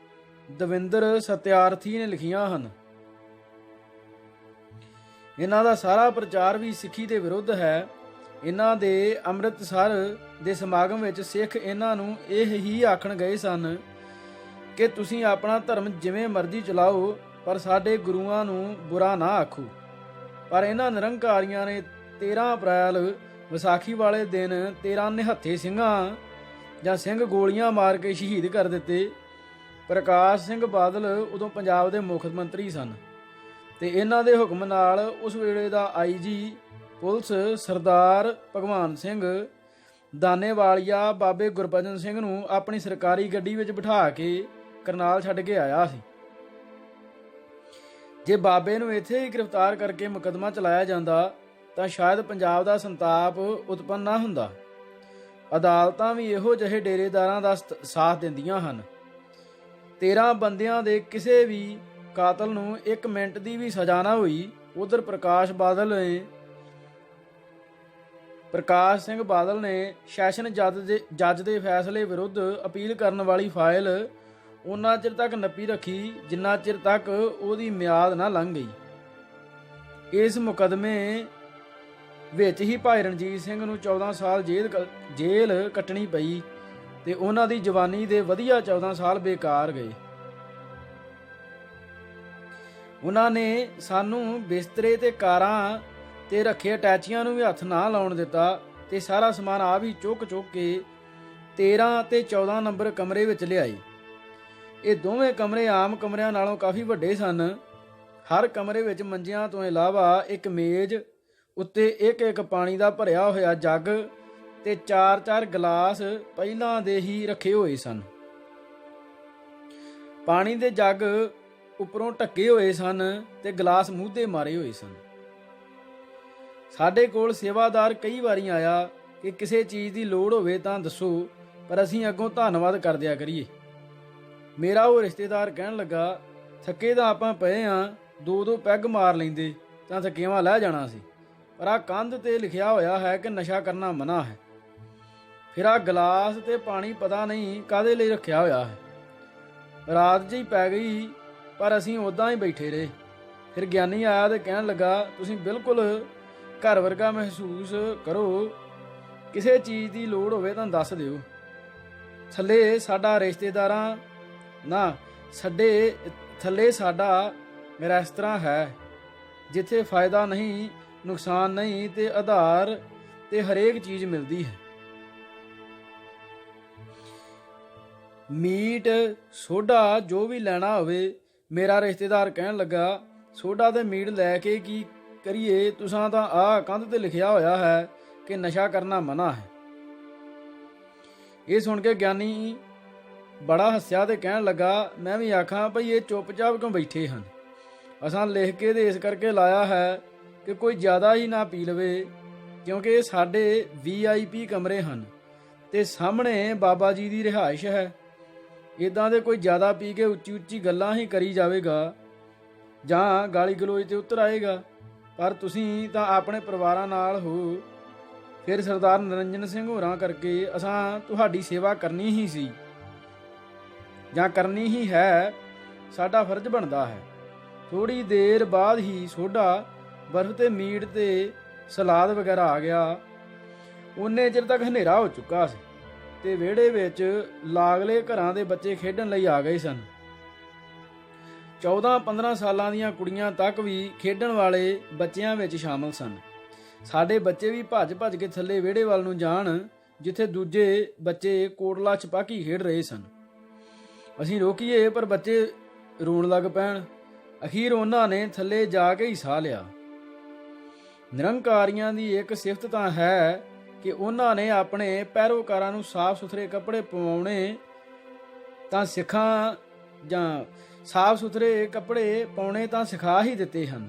Speaker 1: ਦਵਿੰਦਰ ਸਤਿਆਰਥੀ ਨੇ ਲਿਖੀਆਂ ਹਨ। ਇਹਨਾਂ ਦਾ ਸਾਰਾ ਪ੍ਰਚਾਰ ਵੀ ਸਿੱਖੀ ਦੇ ਵਿਰੁੱਧ ਹੈ। ਇਹਨਾਂ ਦੇ ਅੰਮ੍ਰਿਤਸਰ ਦੇ ਸਮਾਗਮ ਵਿੱਚ ਸਿੱਖ ਇਹਨਾਂ ਨੂੰ ਇਹ ਹੀ ਆਖਣ ਗਏ ਸਨ ਕਿ ਤੁਸੀਂ ਆਪਣਾ ਧਰਮ ਜਿਵੇਂ ਮਰਜ਼ੀ ਚਲਾਓ, ਪਰ ਸਾਡੇ ਗੁਰੂਆਂ ਨੂੰ ਬੁਰਾ ਨਾ ਆਖੋ। ਪਰ ਇਹਨਾਂ ਨਿਰੰਕਾਰੀਆਂ ਨੇ 13 ਅਪ੍ਰੈਲ ਵਿਸਾਖੀ ਵਾਲੇ ਦਿਨ 13 ਨਿਹੱਥੇ ਸਿੰਘਾਂ ਜਾਂ ਸਿੰਘ ਗੋਲੀਆਂ ਮਾਰ ਕੇ ਸ਼ਹੀਦ ਕਰ ਦਿੱਤੇ। ਪ੍ਰਕਾਸ਼ ਸਿੰਘ ਬਾਦਲ ਉਦੋਂ ਪੰਜਾਬ ਦੇ ਮੁੱਖ ਮੰਤਰੀ ਸਨ ਤੇ ਇਹਨਾਂ ਦੇ ਹੁਕਮ ਨਾਲ ਉਸ ਵੇਲੇ ਦਾ ਆਈਜੀ ਪੁਲਿਸ ਸਰਦਾਰ ਭਗਵਾਨ ਸਿੰਘ ਦਾਨੇਵਾਲੀਆ ਬਾਬੇ ਗੁਰਬਚਨ ਸਿੰਘ ਨੂੰ ਆਪਣੀ ਸਰਕਾਰੀ ਗੱਡੀ ਵਿੱਚ ਬਿਠਾ ਕੇ ਕਰਨਾਲ ਛੱਡ ਕੇ ਆਇਆ ਸੀ। ਜੇ ਬਾਬੇ ਨੂੰ ਇੱਥੇ ਹੀ ਗ੍ਰਿਫਤਾਰ ਕਰਕੇ ਮੁਕੱਦਮਾ ਚਲਾਇਆ ਜਾਂਦਾ ਤਾਂ ਸ਼ਾਇਦ ਪੰਜਾਬ ਦਾ ਸੰਤਾਪ ਉਤਪੰਨ ਨਾ ਹੁੰਦਾ। ਅਦਾਲਤਾਂ ਵੀ ਇਹੋ ਜਿਹੇ ਡੇਰੇਦਾਰਾਂ ਦਾ ਸਾਥ ਦਿੰਦੀਆਂ ਹਨ। 13 ਬੰਦਿਆਂ ਦੇ ਕਿਸੇ ਵੀ ਕਾਤਲ ਨੂੰ 1 ਮਿੰਟ ਦੀ ਵੀ ਸਜ਼ਾ ਨਾ ਹੋਈ। ਉਧਰ ਪ੍ਰਕਾਸ਼ ਸਿੰਘ ਬਾਦਲ ਨੇ ਸੈਸ਼ਨ ਜੱਜ ਦੇ ਫੈਸਲੇ ਵਿਰੁੱਧ ਅਪੀਲ ਕਰਨ ਵਾਲੀ ਫਾਈਲ ਉਹਨਾਂ ਚਿਰ ਤੱਕ ਨੱਪੀ ਰੱਖੀ ਜਿੰਨਾ ਚਿਰ ਤੱਕ ਉਹਦੀ ਮਿਆਦ ਨਾ ਲੰਘ ਗਈ। ਇਸ ਮੁਕੱਦਮੇ ਵਿੱਚ ਹੀ ਭਾਈ ਰਣਜੀਤ ਸਿੰਘ ਨੂੰ 14 ਸਾਲ ਜੇਲ੍ਹ ਕੱਟਣੀ ਪਈ ਤੇ ਉਹਨਾਂ ਦੀ ਜਵਾਨੀ ਦੇ ਵਧੀਆ 14 ਸਾਲ ਬੇਕਾਰ ਗਏ। ਉਹਨਾਂ ਨੇ ਸਾਨੂੰ ਬਿਸਤਰੇ ਤੇ ਕਾਰਾਂ ਤੇ ਰੱਖੇ ਅਟੈਚੀਆਂ ਨੂੰ ਵੀ ਹੱਥ ਨਾ ਲਾਉਣ ਦਿੱਤਾ ਤੇ ਸਾਰਾ ਸਮਾਨ ਆਪ ਹੀ ਚੁੱਕ ਕੇ 13 ਤੇ 14 ਨੰਬਰ ਕਮਰੇ ਵਿੱਚ ਲਿਆਏ। ਇਹ ਦੋਵੇਂ ਕਮਰੇ ਆਮ ਕਮਰਿਆਂ ਨਾਲੋਂ ਕਾਫੀ ਵੱਡੇ ਸਨ। ਹਰ ਕਮਰੇ ਵਿੱਚ ਮੰਜਿਆਂ ਤੋਂ ਇਲਾਵਾ ਇੱਕ ਮੇਜ਼ ਉੱਤੇ ਇੱਕ ਪਾਣੀ ਦਾ ਭਰਿਆ ਹੋਇਆ ਜੱਗ ਤੇ 4-4 ਗਲਾਸ ਪਹਿਲਾਂ ਦੇ ਹੀ ਰੱਖੇ ਹੋਏ ਸਨ। ਪਾਣੀ ਦੇ ਜੱਗ ਉੱਪਰੋਂ ਢੱਕੇ ਹੋਏ ਸਨ ਤੇ ਗਲਾਸ ਮੂਧੇ ਮਾਰੇ ਹੋਏ ਸਨ। ਸਾਡੇ ਕੋਲ ਸੇਵਾਦਾਰ ਕਈ ਵਾਰੀ ਆਇਆ ਕਿ ਕਿਸੇ ਚੀਜ਼ ਦੀ ਲੋੜ ਹੋਵੇ ਤਾਂ ਦੱਸੋ, ਪਰ ਅਸੀਂ ਅੱਗੋਂ ਧੰਨਵਾਦ ਕਰ ਦਿਆ ਕਰੀਏ। ਮੇਰਾ ਉਹ ਰਿਸ਼ਤੇਦਾਰ ਕਹਿਣ ਲੱਗਾ, ਥੱਕੇ ਤਾਂ ਆਪਾਂ ਪਏ ਹਾਂ, 2-2 ਪੈਗ ਮਾਰ ਲੈਂਦੇ ਤਾਂ ਥਕੇਵਾਂ ਲੈ ਜਾਣਾ ਸੀ, ਪਰ ਆਹ ਕੰਧ ਤੇ ਲਿਖਿਆ ਹੋਇਆ ਹੈ ਕਿ ਨਸ਼ਾ ਕਰਨਾ ਮਨਾ ਹੈ। ਫਿਰ ਆਹ ਗਲਾਸ ਤੇ ਪਾਣੀ ਪਤਾ ਨਹੀਂ ਕਾਹਦੇ ਲਈ ਰੱਖਿਆ ਹੋਇਆ ਹੈ। ਰਾਤ ਜਿਹੀ ਪੈ ਗਈ ਪਰ ਅਸੀਂ ਉੱਦਾਂ ਹੀ ਬੈਠੇ ਰਹੇ। ਫਿਰ ਗਿਆਨੀ ਆਇਆ ਤੇ ਕਹਿਣ ਲੱਗਾ, ਤੁਸੀਂ ਬਿਲਕੁਲ ਘਰ ਵਰਗਾ ਮਹਿਸੂਸ ਕਰੋ, ਕਿਸੇ ਚੀਜ਼ ਦੀ ਲੋੜ ਹੋਵੇ ਤਾਂ ਦੱਸ ਦਿਓ। ਥੱਲੇ ਸਾਡਾ ਰੈਸਤਰਾਂ ਹੈ ਜਿੱਥੇ ਫਾਇਦਾ ਨਹੀਂ, ਨੁਕਸਾਨ ਨਹੀਂ ਤੇ ਆਧਾਰ ਤੇ ਹਰੇਕ ਚੀਜ਼ ਮਿਲਦੀ ਹੈ। ਮੀਟ ਸੋਡਾ ਜੋ ਵੀ ਲੈਣਾ ਹੋਵੇ। ਮੇਰਾ ਰਿਸ਼ਤੇਦਾਰ ਕਹਿਣ ਲੱਗਾ, ਸੋਡਾ ਤੇ ਮੀਟ ਲੈ ਕੇ ਕੀ ਕਰੀਏ, ਤੁਸਾਂ ਤਾਂ ਆਹ ਕੰਧ ਤੇ ਲਿਖਿਆ ਹੋਇਆ ਹੈ ਕਿ ਨਸ਼ਾ ਕਰਨਾ ਮਨਾ ਹੈ। ਇਹ ਸੁਣ ਕੇ ਗਿਆਨੀ ਬੜਾ ਹੱਸਿਆ ਤੇ ਕਹਿਣ ਲੱਗਾ, ਮੈਂ ਵੀ ਆਖਾਂ ਭਈ ਇਹ ਚੁੱਪਚਾਪ ਕਿਉਂ ਬੈਠੇ ਹਨ। ਅਸਾਂ ਲਿਖ ਕੇ ਤੇ ਇਸ ਕਰਕੇ ਲਾਇਆ ਹੈ ਕਿ ਕੋਈ ਜ਼ਿਆਦਾ ਹੀ ਨਾ ਪੀ ਲਵੇ, ਕਿਉਂਕਿ ਇਹ ਸਾਡੇ VIP ਕਮਰੇ ਹਨ ਤੇ ਸਾਹਮਣੇ ਬਾਬਾ ਜੀ ਦੀ ਰਿਹਾਇਸ਼ ਹੈ। ਇੱਦਾਂ ਦੇ ਕੋਈ ਜ਼ਿਆਦਾ ਪੀ ਕੇ ਉੱਚੀ ਗੱਲਾਂ ਹੀ ਕਰੀ ਜਾਵੇਗਾ ਜਾਂ ਗਾਲੀ ਗਲੋਚ ਤੇ ਉਤਰ ਆਏਗਾ, ਪਰ ਤੁਸੀਂ ਤਾਂ ਆਪਣੇ ਪਰਿਵਾਰਾਂ ਨਾਲ ਹੋ। ਫਿਰ ਸਰਦਾਰ ਨਰਿੰਜਨ ਸਿੰਘ ਹੋਰਾਂ ਕਰਕੇ ਅਸਾਂ ਤੁਹਾਡੀ ਸੇਵਾ ਕਰਨੀ ਹੀ ਸੀ ਜਾਂ ਕਰਨੀ ਹੀ ਹੈ, ਸਾਡਾ ਫਰਜ਼ ਬਣਦਾ ਹੈ। ਥੋੜੀ ਦੇਰ ਬਾਅਦ ਹੀ ਸੋਡਾ, ਬਰਫ਼ ਤੇ ਮੀਟ ਤੇ ਸਲਾਦ ਵਗੈਰਾ ਆ ਗਿਆ। ਉਨੇ ਚਿਰ ਤੱਕ ਹਨੇਰਾ ਹੋ ਚੁੱਕਾ ਸੀ ਤੇ ਵਿਹੜੇ ਵਿੱਚ ਲਾਗਲੇ ਘਰਾਂ ਦੇ ਬੱਚੇ ਖੇਡਣ ਲਈ ਆ ਗਏ ਸਨ। 14-15 ਸਾਲਾਂ ਦੀਆਂ ਕੁੜੀਆਂ ਤੱਕ ਵੀ ਖੇਡਣ ਵਾਲੇ ਬੱਚਿਆਂ ਵਿੱਚ ਸ਼ਾਮਲ ਸਨ। ਸਾਡੇ ਬੱਚੇ ਵੀ ਭੱਜ ਕੇ ਥੱਲੇ ਵਿਹੜੇ ਵੱਲ ਨੂੰ ਜਾਣ ਜਿੱਥੇ ਦੂਜੇ ਬੱਚੇ ਕੋਟਲਾ ਛਪਾਕੀ ਖੇਡ ਰਹੇ ਸਨ। ਅਸੀਂ ਰੋਕੀਏ ਪਰ ਬੱਚੇ ਰੋਣ ਲੱਗ ਪੈਣ। ਅਖੀਰ ਉਹਨਾਂ ਨੇ ਥੱਲੇ ਜਾ ਕੇ ਹੀ ਸਾਹ ਲਿਆ। ਨਿਰੰਕਾਰੀਆਂ ਦੀ ਇੱਕ ਸਿਫਤ ਤਾਂ ਹੈ ਕਿ ਉਹਨਾਂ ਨੇ ਆਪਣੇ ਪੈਰੋਕਾਰਾਂ ਨੂੰ ਸਾਫ਼ ਸੁਥਰੇ ਕੱਪੜੇ ਪਾਉਣੇ ਤਾਂ ਸਿਖਾ ਹੀ ਦਿੱਤੇ ਹਨ।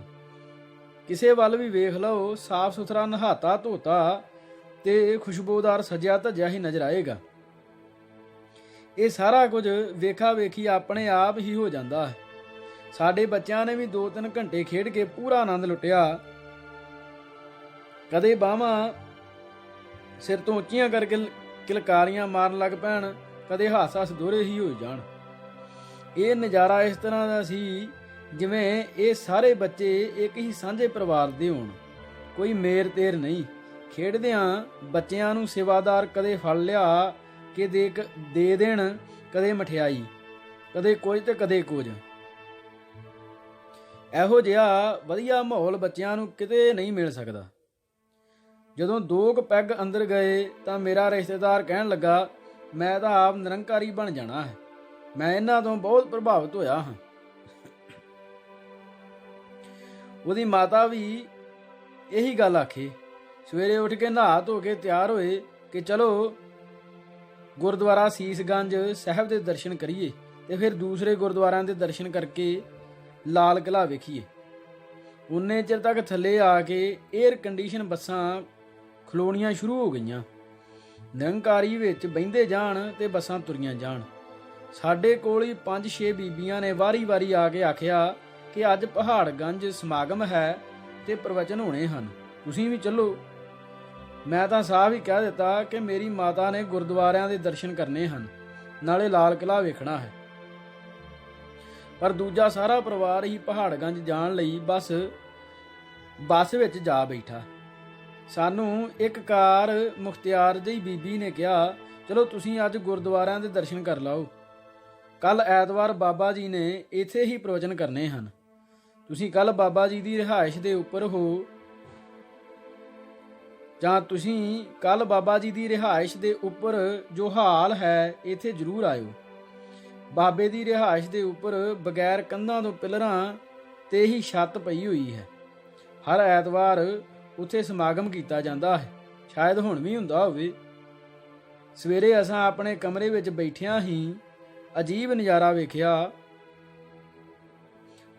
Speaker 1: ਕਿਸੇ ਵੱਲ ਵੀ ਵੇਖ ਲਓ, ਸਾਫ਼ ਸੁਥਰਾ ਨਹਾਤਾ ਧੋਤਾ ਤੇ ਖੁਸ਼ਬੂਦਾਰ ਸਜਿਆ ਧਜਿਆ ਹੀ ਨਜ਼ਰ ਆਏਗਾ। ਇਹ ਸਾਰਾ ਕੁਝ ਵੇਖਾ ਵੇਖੀ ਆਪਣੇ ਆਪ ਹੀ ਹੋ ਜਾਂਦਾ ਹੈ। ਸਾਡੇ ਬੱਚਿਆਂ ਨੇ ਵੀ 2-3 ਘੰਟੇ ਖੇਡ ਕੇ ਪੂਰਾ ਆਨੰਦ ਲੁੱਟਿਆ। ਕਦੇ ਬਾਹਾਂ ਸਿਰ ਤੋਂ ਉੱਚੀਆਂ ਕਰਕੇ ਕਿਲਕਾਰੀਆਂ ਮਾਰਨ ਲੱਗ ਪੈਣ, ਕਦੇ ਹਾਸ-ਹਾਸ ਦੋਹਰੇ ਹੀ ਹੋ ਜਾਣ। ਇਹ ਨਜ਼ਾਰਾ ਇਸ ਤਰ੍ਹਾਂ ਦਾ ਸੀ ਜਿਵੇਂ ਇਹ ਸਾਰੇ ਬੱਚੇ ਇੱਕ ਹੀ ਸਾਂਝੇ ਪਰਿਵਾਰ ਦੇ ਹੋਣ, ਕੋਈ ਮੇਰ ਤੇਰ ਨਹੀਂ। ਖੇਡਦਿਆਂ ਬੱਚਿਆਂ ਨੂੰ ਸੇਵਾਦਾਰ ਕਦੇ ਫਲ ਲਿਆ ਕੇ ਦੇ ਦੇਣ, ਕਦੇ ਮਠਿਆਈ, ਕਦੇ ਕੁਝ ਤੇ ਕਦੇ ਕੁਝ। ਇਹੋ ਜਿਹਾ ਵਧੀਆ ਮਾਹੌਲ ਬੱਚਿਆਂ ਨੂੰ ਕਿਤੇ ਨਹੀਂ ਮਿਲ ਸਕਦਾ। ਜਦੋਂ 2 ਪੈਗ ਅੰਦਰ ਗਏ ਤਾਂ ਮੇਰਾ ਰਿਸ਼ਤੇਦਾਰ ਕਹਿਣ ਲੱਗਾ, ਮੈਂ ਤਾਂ ਆਪ ਨਿਰੰਕਾਰੀ ਬਣ ਜਾਣਾ ਹੈ। ਮੈਂ ਇਹਨਾਂ ਤੋਂ ਬਹੁਤ ਪ੍ਰਭਾਵਿਤ ਹੋਇਆ ਹਾਂ। ਉਹਦੀ ਮਾਤਾ ਵੀ ਇਹੀ ਗੱਲ ਆਖੇ। ਸਵੇਰੇ ਉੱਠ ਕੇ ਨਹਾ ਧੋ ਕੇ ਤਿਆਰ ਹੋਏ ਕਿ ਚਲੋ ਗੁਰਦੁਆਰਾ ਸੀਸਗੰਜ ਸਾਹਿਬ ਦੇ ਦਰਸ਼ਨ ਕਰੀਏ ਤੇ ਫਿਰ ਦੂਸਰੇ ਗੁਰਦੁਆਰਿਆਂ ਦੇ ਦਰਸ਼ਨ ਕਰਕੇ ਲਾਲ ਕਿਲ੍ਹਾ ਵੇਖੀਏ। ਉਨੇ ਚਿਰ ਤੱਕ ਥੱਲੇ ਆ ਕੇ 에ਅਰ ਕੰਡੀਸ਼ਨ ਬੱਸਾਂ ਖਲੋਣੀਆਂ ਸ਼ੁਰੂ ਹੋ ਗਈਆਂ। ਨਿਰੰਕਾਰੀ ਵਿੱਚ ਬਹਿੰਦੇ ਜਾਣ ਤੇ ਬੱਸਾਂ ਤੁਰੀਆਂ ਜਾਣ। ਸਾਡੇ ਕੋਲ ਹੀ 5-6 ਬੀਬੀਆਂ ਨੇ ਵਾਰੀ-ਵਾਰੀ ਆ ਕੇ ਆਖਿਆ ਕਿ ਅੱਜ ਪਹਾੜਗੰਜ ਸਮਾਗਮ ਹੈ ਤੇ ਪ੍ਰਵਚਨ ਹੋਣੇ ਹਨ, ਤੁਸੀਂ ਵੀ ਚੱਲੋ। ਮੈਂ ਤਾਂ ਸਾਫ਼ ਹੀ ਕਹਿ ਦਿੱਤਾ ਕਿ ਮੇਰੀ ਮਾਤਾ ਨੇ ਗੁਰਦੁਆਰਿਆਂ ਦੇ ਦਰਸ਼ਨ ਕਰਨੇ ਹਨ, ਨਾਲੇ ਲਾਲ ਕਿਲ੍ਹਾ ਵੇਖਣਾ ਹੈ। ਪਰ ਦੂਜਾ ਸਾਰਾ ਪਰਿਵਾਰ ਹੀ ਪਹਾੜਗੰਜ ਜਾਣ ਲਈ ਬੱਸ ਵਿੱਚ ਜਾ ਬੈਠਾ। ਸਾਨੂੰ ਇੱਕ ਕਾਰ ਮੁਖਤਿਆਰ ਜਿਹੀ ਬੀਬੀ ਨੇ ਕਿਹਾ, ਚਲੋ ਤੁਸੀਂ ਅੱਜ ਗੁਰਦੁਆਰਿਆਂ ਦੇ ਦਰਸ਼ਨ ਕਰ ਲਓ, ਕੱਲ ਐਤਵਾਰ ਬਾਬਾ ਜੀ ਨੇ ਇੱਥੇ ਹੀ ਪ੍ਰਵਚਨ ਕਰਨੇ ਹਨ। ਤੁਸੀਂ ਕੱਲ ਬਾਬਾ ਜੀ ਦੀ ਰਿਹਾਇਸ਼ ਦੇ ਉੱਪਰ ਹੋ ਜਾਂ ਤੁਸੀਂ ਕੱਲ ਬਾਬਾ ਜੀ ਦੀ ਰਿਹਾਇਸ਼ ਦੇ ਉੱਪਰ ਜੋ ਹਾਲ ਹੈ ਇੱਥੇ ਜ਼ਰੂਰ ਆਇਓ। ਬਾਬੇ ਦੀ ਰਿਹਾਇਸ਼ ਦੇ ਉੱਪਰ ਬਗੈਰ ਕੰਧਾਂ ਤੋਂ ਪਿਲਰਾਂ ਤੇ ਹੀ ਛੱਤ ਪਈ ਹੋਈ ਹੈ। ਹਰ ਐਤਵਾਰ ਉੱਥੇ ਸਮਾਗਮ ਕੀਤਾ ਜਾਂਦਾ ਹੈ, ਸ਼ਾਇਦ ਹੁਣ ਵੀ ਹੁੰਦਾ ਹੋਵੇ। ਸਵੇਰੇ ਅਸਾਂ ਆਪਣੇ ਕਮਰੇ ਵਿੱਚ ਬੈਠਿਆਂ ਹੀ ਅਜੀਬ ਨਜ਼ਾਰਾ ਵੇਖਿਆ।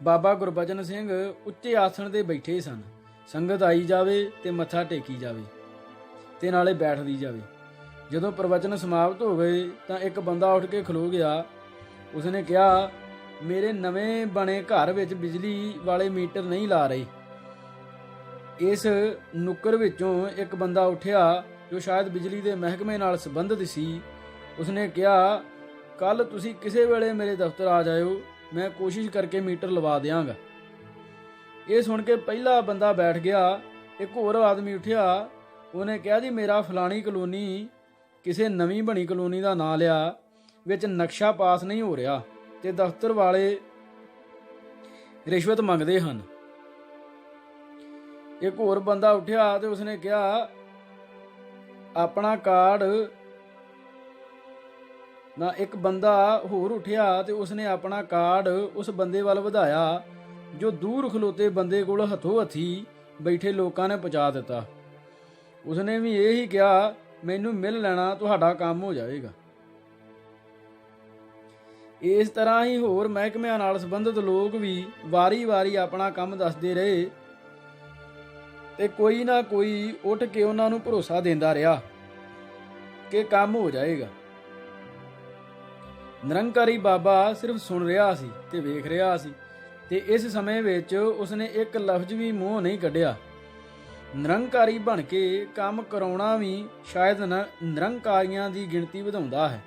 Speaker 1: ਬਾਬਾ ਗੁਰਬਚਨ ਸਿੰਘ ਉੱਚੇ ਆਸਣ ਤੇ ਬੈਠੇ ਸਨ। ਸੰਗਤ ਆਈ ਜਾਵੇ ਤੇ ਮੱਥਾ ਟੇਕੀ ਜਾਵੇ ਤੇ ਨਾਲੇ ਬੈਠਦੀ ਜਾਵੇ। ਜਦੋਂ ਪ੍ਰਵਚਨ ਸਮਾਪਤ ਹੋ ਗਏ ਤਾਂ ਇੱਕ ਬੰਦਾ ਉੱਠ ਕੇ ਖਲੋ ਗਿਆ। ਉਸਨੇ ਕਿਹਾ, ਮੇਰੇ ਨਵੇਂ ਬਣੇ ਘਰ ਵਿੱਚ ਬਿਜਲੀ ਵਾਲੇ ਮੀਟਰ ਨਹੀਂ ਲਾ ਰਹੇ। ਇਸ ਨੁੱਕਰ ਵਿੱਚੋਂ ਇੱਕ ਬੰਦਾ ਉੱਠਿਆ ਜੋ ਸ਼ਾਇਦ ਬਿਜਲੀ ਦੇ ਮਹਿਕਮੇ ਨਾਲ ਸੰਬੰਧਿਤ ਸੀ। ਉਸਨੇ ਕਿਹਾ, ਕੱਲ ਤੁਸੀਂ ਕਿਸੇ ਵੇਲੇ ਮੇਰੇ ਦਫ਼ਤਰ ਆ ਜਾਇਓ, ਮੈਂ ਕੋਸ਼ਿਸ਼ ਕਰਕੇ ਮੀਟਰ ਲਵਾ ਦਿਆਂਗਾ। ਇਹ ਸੁਣ ਕੇ ਪਹਿਲਾ ਬੰਦਾ ਬੈਠ ਗਿਆ। ਇੱਕ ਹੋਰ ਆਦਮੀ ਉੱਠਿਆ। ਉਹਨੇ ਕਿਹਾ, ਜੀ ਮੇਰਾ ਫਲਾਣੀ ਕਲੋਨੀ, ਕਿਸੇ ਨਵੀਂ ਬਣੀ ਕਲੋਨੀ ਦਾ ਨਾਂ ਲਿਆ, ਵਿੱਚ ਨਕਸ਼ਾ ਪਾਸ ਨਹੀਂ ਹੋ ਰਿਹਾ ਤੇ ਦਫ਼ਤਰ ਵਾਲੇ ਰਿਸ਼ਵਤ ਮੰਗਦੇ ਹਨ। ਇੱਕ ਹੋਰ ਬੰਦਾ ਉੱਠਿਆ ਤੇ ਉਸਨੇ ਕਿਹਾ, ਆਪਣਾ ਕਾਰਡ ਨਾ। ਇੱਕ ਬੰਦਾ ਹੋਰ ਉੱਠਿਆ ਤੇ ਉਸਨੇ ਆਪਣਾ ਕਾਰਡ ਉਸ ਬੰਦੇ ਵੱਲ ਵਧਾਇਆ ਜੋ ਦੂਰ ਖਲੋਤੇ ਬੰਦੇ ਕੋਲ ਹੱਥੋਂ ਹੱਥੀ ਬੈਠੇ ਲੋਕਾਂ ਨੇ ਪਹੁੰਚਾ ਦਿੱਤਾ। ਉਸਨੇ ਵੀ ਇਹ ਹੀ ਕਿਹਾ, ਮੈਨੂੰ ਮਿਲ ਲੈਣਾ, ਤੁਹਾਡਾ ਕੰਮ ਹੋ ਜਾਵੇਗਾ। ਇਸ ਤਰ੍ਹਾਂ ਹੀ ਹੋਰ ਮਹਿਕਮਿਆਂ ਨਾਲ ਸੰਬੰਧਿਤ ਲੋਕ ਵੀ ਵਾਰੀ-ਵਾਰੀ ਆਪਣਾ ਕੰਮ ਦੱਸਦੇ ਰਹੇ ਤੇ ਕੋਈ ਨਾ ਕੋਈ ਉੱਠ ਕੇ ਉਹਨਾਂ ਨੂੰ ਭਰੋਸਾ ਦਿੰਦਾ ਰਿਹਾ ਕਿ ਕੰਮ ਹੋ ਜਾਏਗਾ। ਨਿਰੰਕਾਰੀ ਬਾਬਾ ਸਿਰਫ ਸੁਣ ਰਿਹਾ ਸੀ ਤੇ ਵੇਖ ਰਿਹਾ ਸੀ ਤੇ ਇਸ ਸਮੇਂ ਵਿੱਚ ਉਸਨੇ ਇੱਕ ਲਫ਼ਜ਼ ਵੀ ਮੂੰਹੋਂ ਨਹੀਂ ਕੱਢਿਆ। ਨਿਰੰਕਾਰੀ ਬਣ ਕੇ ਕੰਮ ਕਰਾਉਣਾ ਵੀ ਸ਼ਾਇਦ ਨਿਰੰਕਾਰੀਆਂ ਦੀ ਗਿਣਤੀ ਵਧਾਉਂਦਾ ਹੈ।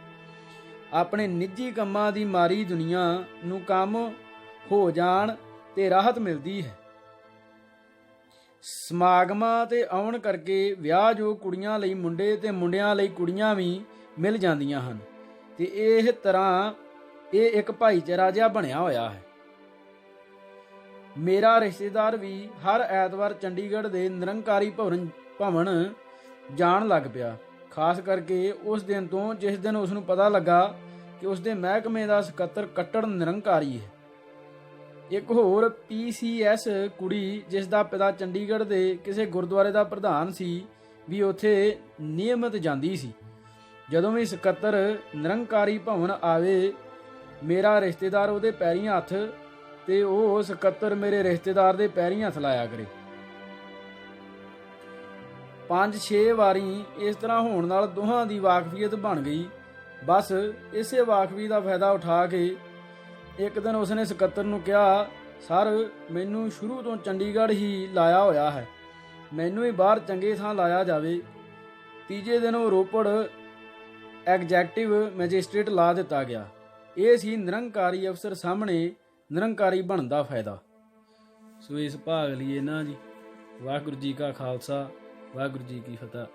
Speaker 1: ਆਪਣੇ ਨਿੱਜੀ ਕੰਮਾਂ ਦੀ ਮਾਰੀ ਦੁਨੀਆ ਨੂੰ ਕੰਮ ਹੋ ਜਾਣ ਤੇ ਰਾਹਤ ਮਿਲਦੀ ਹੈ। ਸਮਾਗਮਾਂ ਤੇ ਆਉਣ ਕਰਕੇ ਵਿਆਹ ਜੋ ਕੁੜੀਆਂ ਲਈ ਮੁੰਡੇ ਤੇ ਮੁੰਡਿਆਂ ਲਈ ਕੁੜੀਆਂ ਵੀ ਮਿਲ ਜਾਂਦੀਆਂ ਹਨ ਤੇ ਇਹ ਤਰ੍ਹਾਂ ਇਹ ਇੱਕ ਭਾਈਚਾਰਾ ਜਿਹਾ ਬਣਿਆ ਹੋਇਆ ਹੈ। ਮੇਰਾ ਰਿਸ਼ਤੇਦਾਰ ਵੀ ਹਰ ਐਤਵਾਰ ਚੰਡੀਗੜ੍ਹ ਦੇ ਨਿਰੰਕਾਰੀ ਭਵਨ ਜਾਣ ਲੱਗ ਪਿਆ, ਖਾਸ ਕਰਕੇ ਉਸ ਦਿਨ ਤੋਂ ਜਿਸ ਦਿਨ ਉਸ ਨੂੰ ਪਤਾ ਲੱਗਾ ਕਿ ਉਸ ਦੇ ਮਹਿਕਮੇ ਦਾ ਸਕੱਤਰ ਕੱਟੜ ਨਿਰੰਕਾਰੀ ਹੈ। ਇੱਕ ਹੋਰ PCS ਕੁੜੀ ਜਿਸ ਦਾ ਪਿਤਾ ਚੰਡੀਗੜ੍ਹ ਦੇ ਕਿਸੇ ਗੁਰਦੁਆਰੇ ਦਾ ਪ੍ਰਧਾਨ ਸੀ ਵੀ ਉੱਥੇ ਨਿਯਮਿਤ ਜਾਂਦੀ ਸੀ। ਜਦੋਂ ਵੀ ਸਕੱਤਰ ਨਿਰੰਕਾਰੀ ਭਵਨ ਆਵੇ, ਮੇਰਾ ਰਿਸ਼ਤੇਦਾਰ ਉਹਦੇ ਪੈਰੀਂ ਹੱਥ ਤੇ ਉਹ ਸਕੱਤਰ ਮੇਰੇ ਰਿਸ਼ਤੇਦਾਰ ਦੇ ਪੈਰੀਂ ਹੱਥ ਲਾਇਆ ਕਰੇ। 5-6 ਵਾਰੀ ਇਸ ਤਰ੍ਹਾਂ ਹੋਣ ਨਾਲ ਦੋਹਾਂ ਦੀ ਵਾਕਫੀਅਤ ਬਣ ਗਈ। ਬਸ ਇਸੇ ਵਾਕਫੀ ਦਾ ਫਾਇਦਾ ਉਠਾ ਕੇ ਇੱਕ ਦਿਨ ਉਸਨੇ ਸਕੱਤਰ ਨੂੰ ਕਿਹਾ, ਸਰ ਮੈਨੂੰ ਸ਼ੁਰੂ ਤੋਂ ਚੰਡੀਗੜ੍ਹ ਹੀ ਲਾਇਆ ਹੋਇਆ ਹੈ, ਮੈਨੂੰ ਹੀ ਬਾਹਰ ਚੰਗੇ ਥਾਂ ਲਾਇਆ ਜਾਵੇ। ਤੀਜੇ ਦਿਨ ਉਹ ਰੋਪੜ ਐਗਜ਼ੈਕਟਿਵ ਮੈਜਿਸਟ੍ਰੇਟ ਲਾ ਦਿੱਤਾ ਗਿਆ। ਇਹ ਸੀ ਨਿਰੰਕਾਰੀ ਅਫਸਰ ਸਾਹਮਣੇ ਨਿਰੰਕਾਰੀ ਬਣਨ ਦਾ ਫਾਇਦਾ। ਸੋ ਇਸ ਭਾਗ ਲਈ ਨਾ ਜੀ। ਵਾਹਿਗੁਰੂ ਜੀ ਕਾ ਖਾਲਸਾ, ਵਾਹਿਗੁਰੂ ਜੀ ਕੀ ਫਤਿਹ।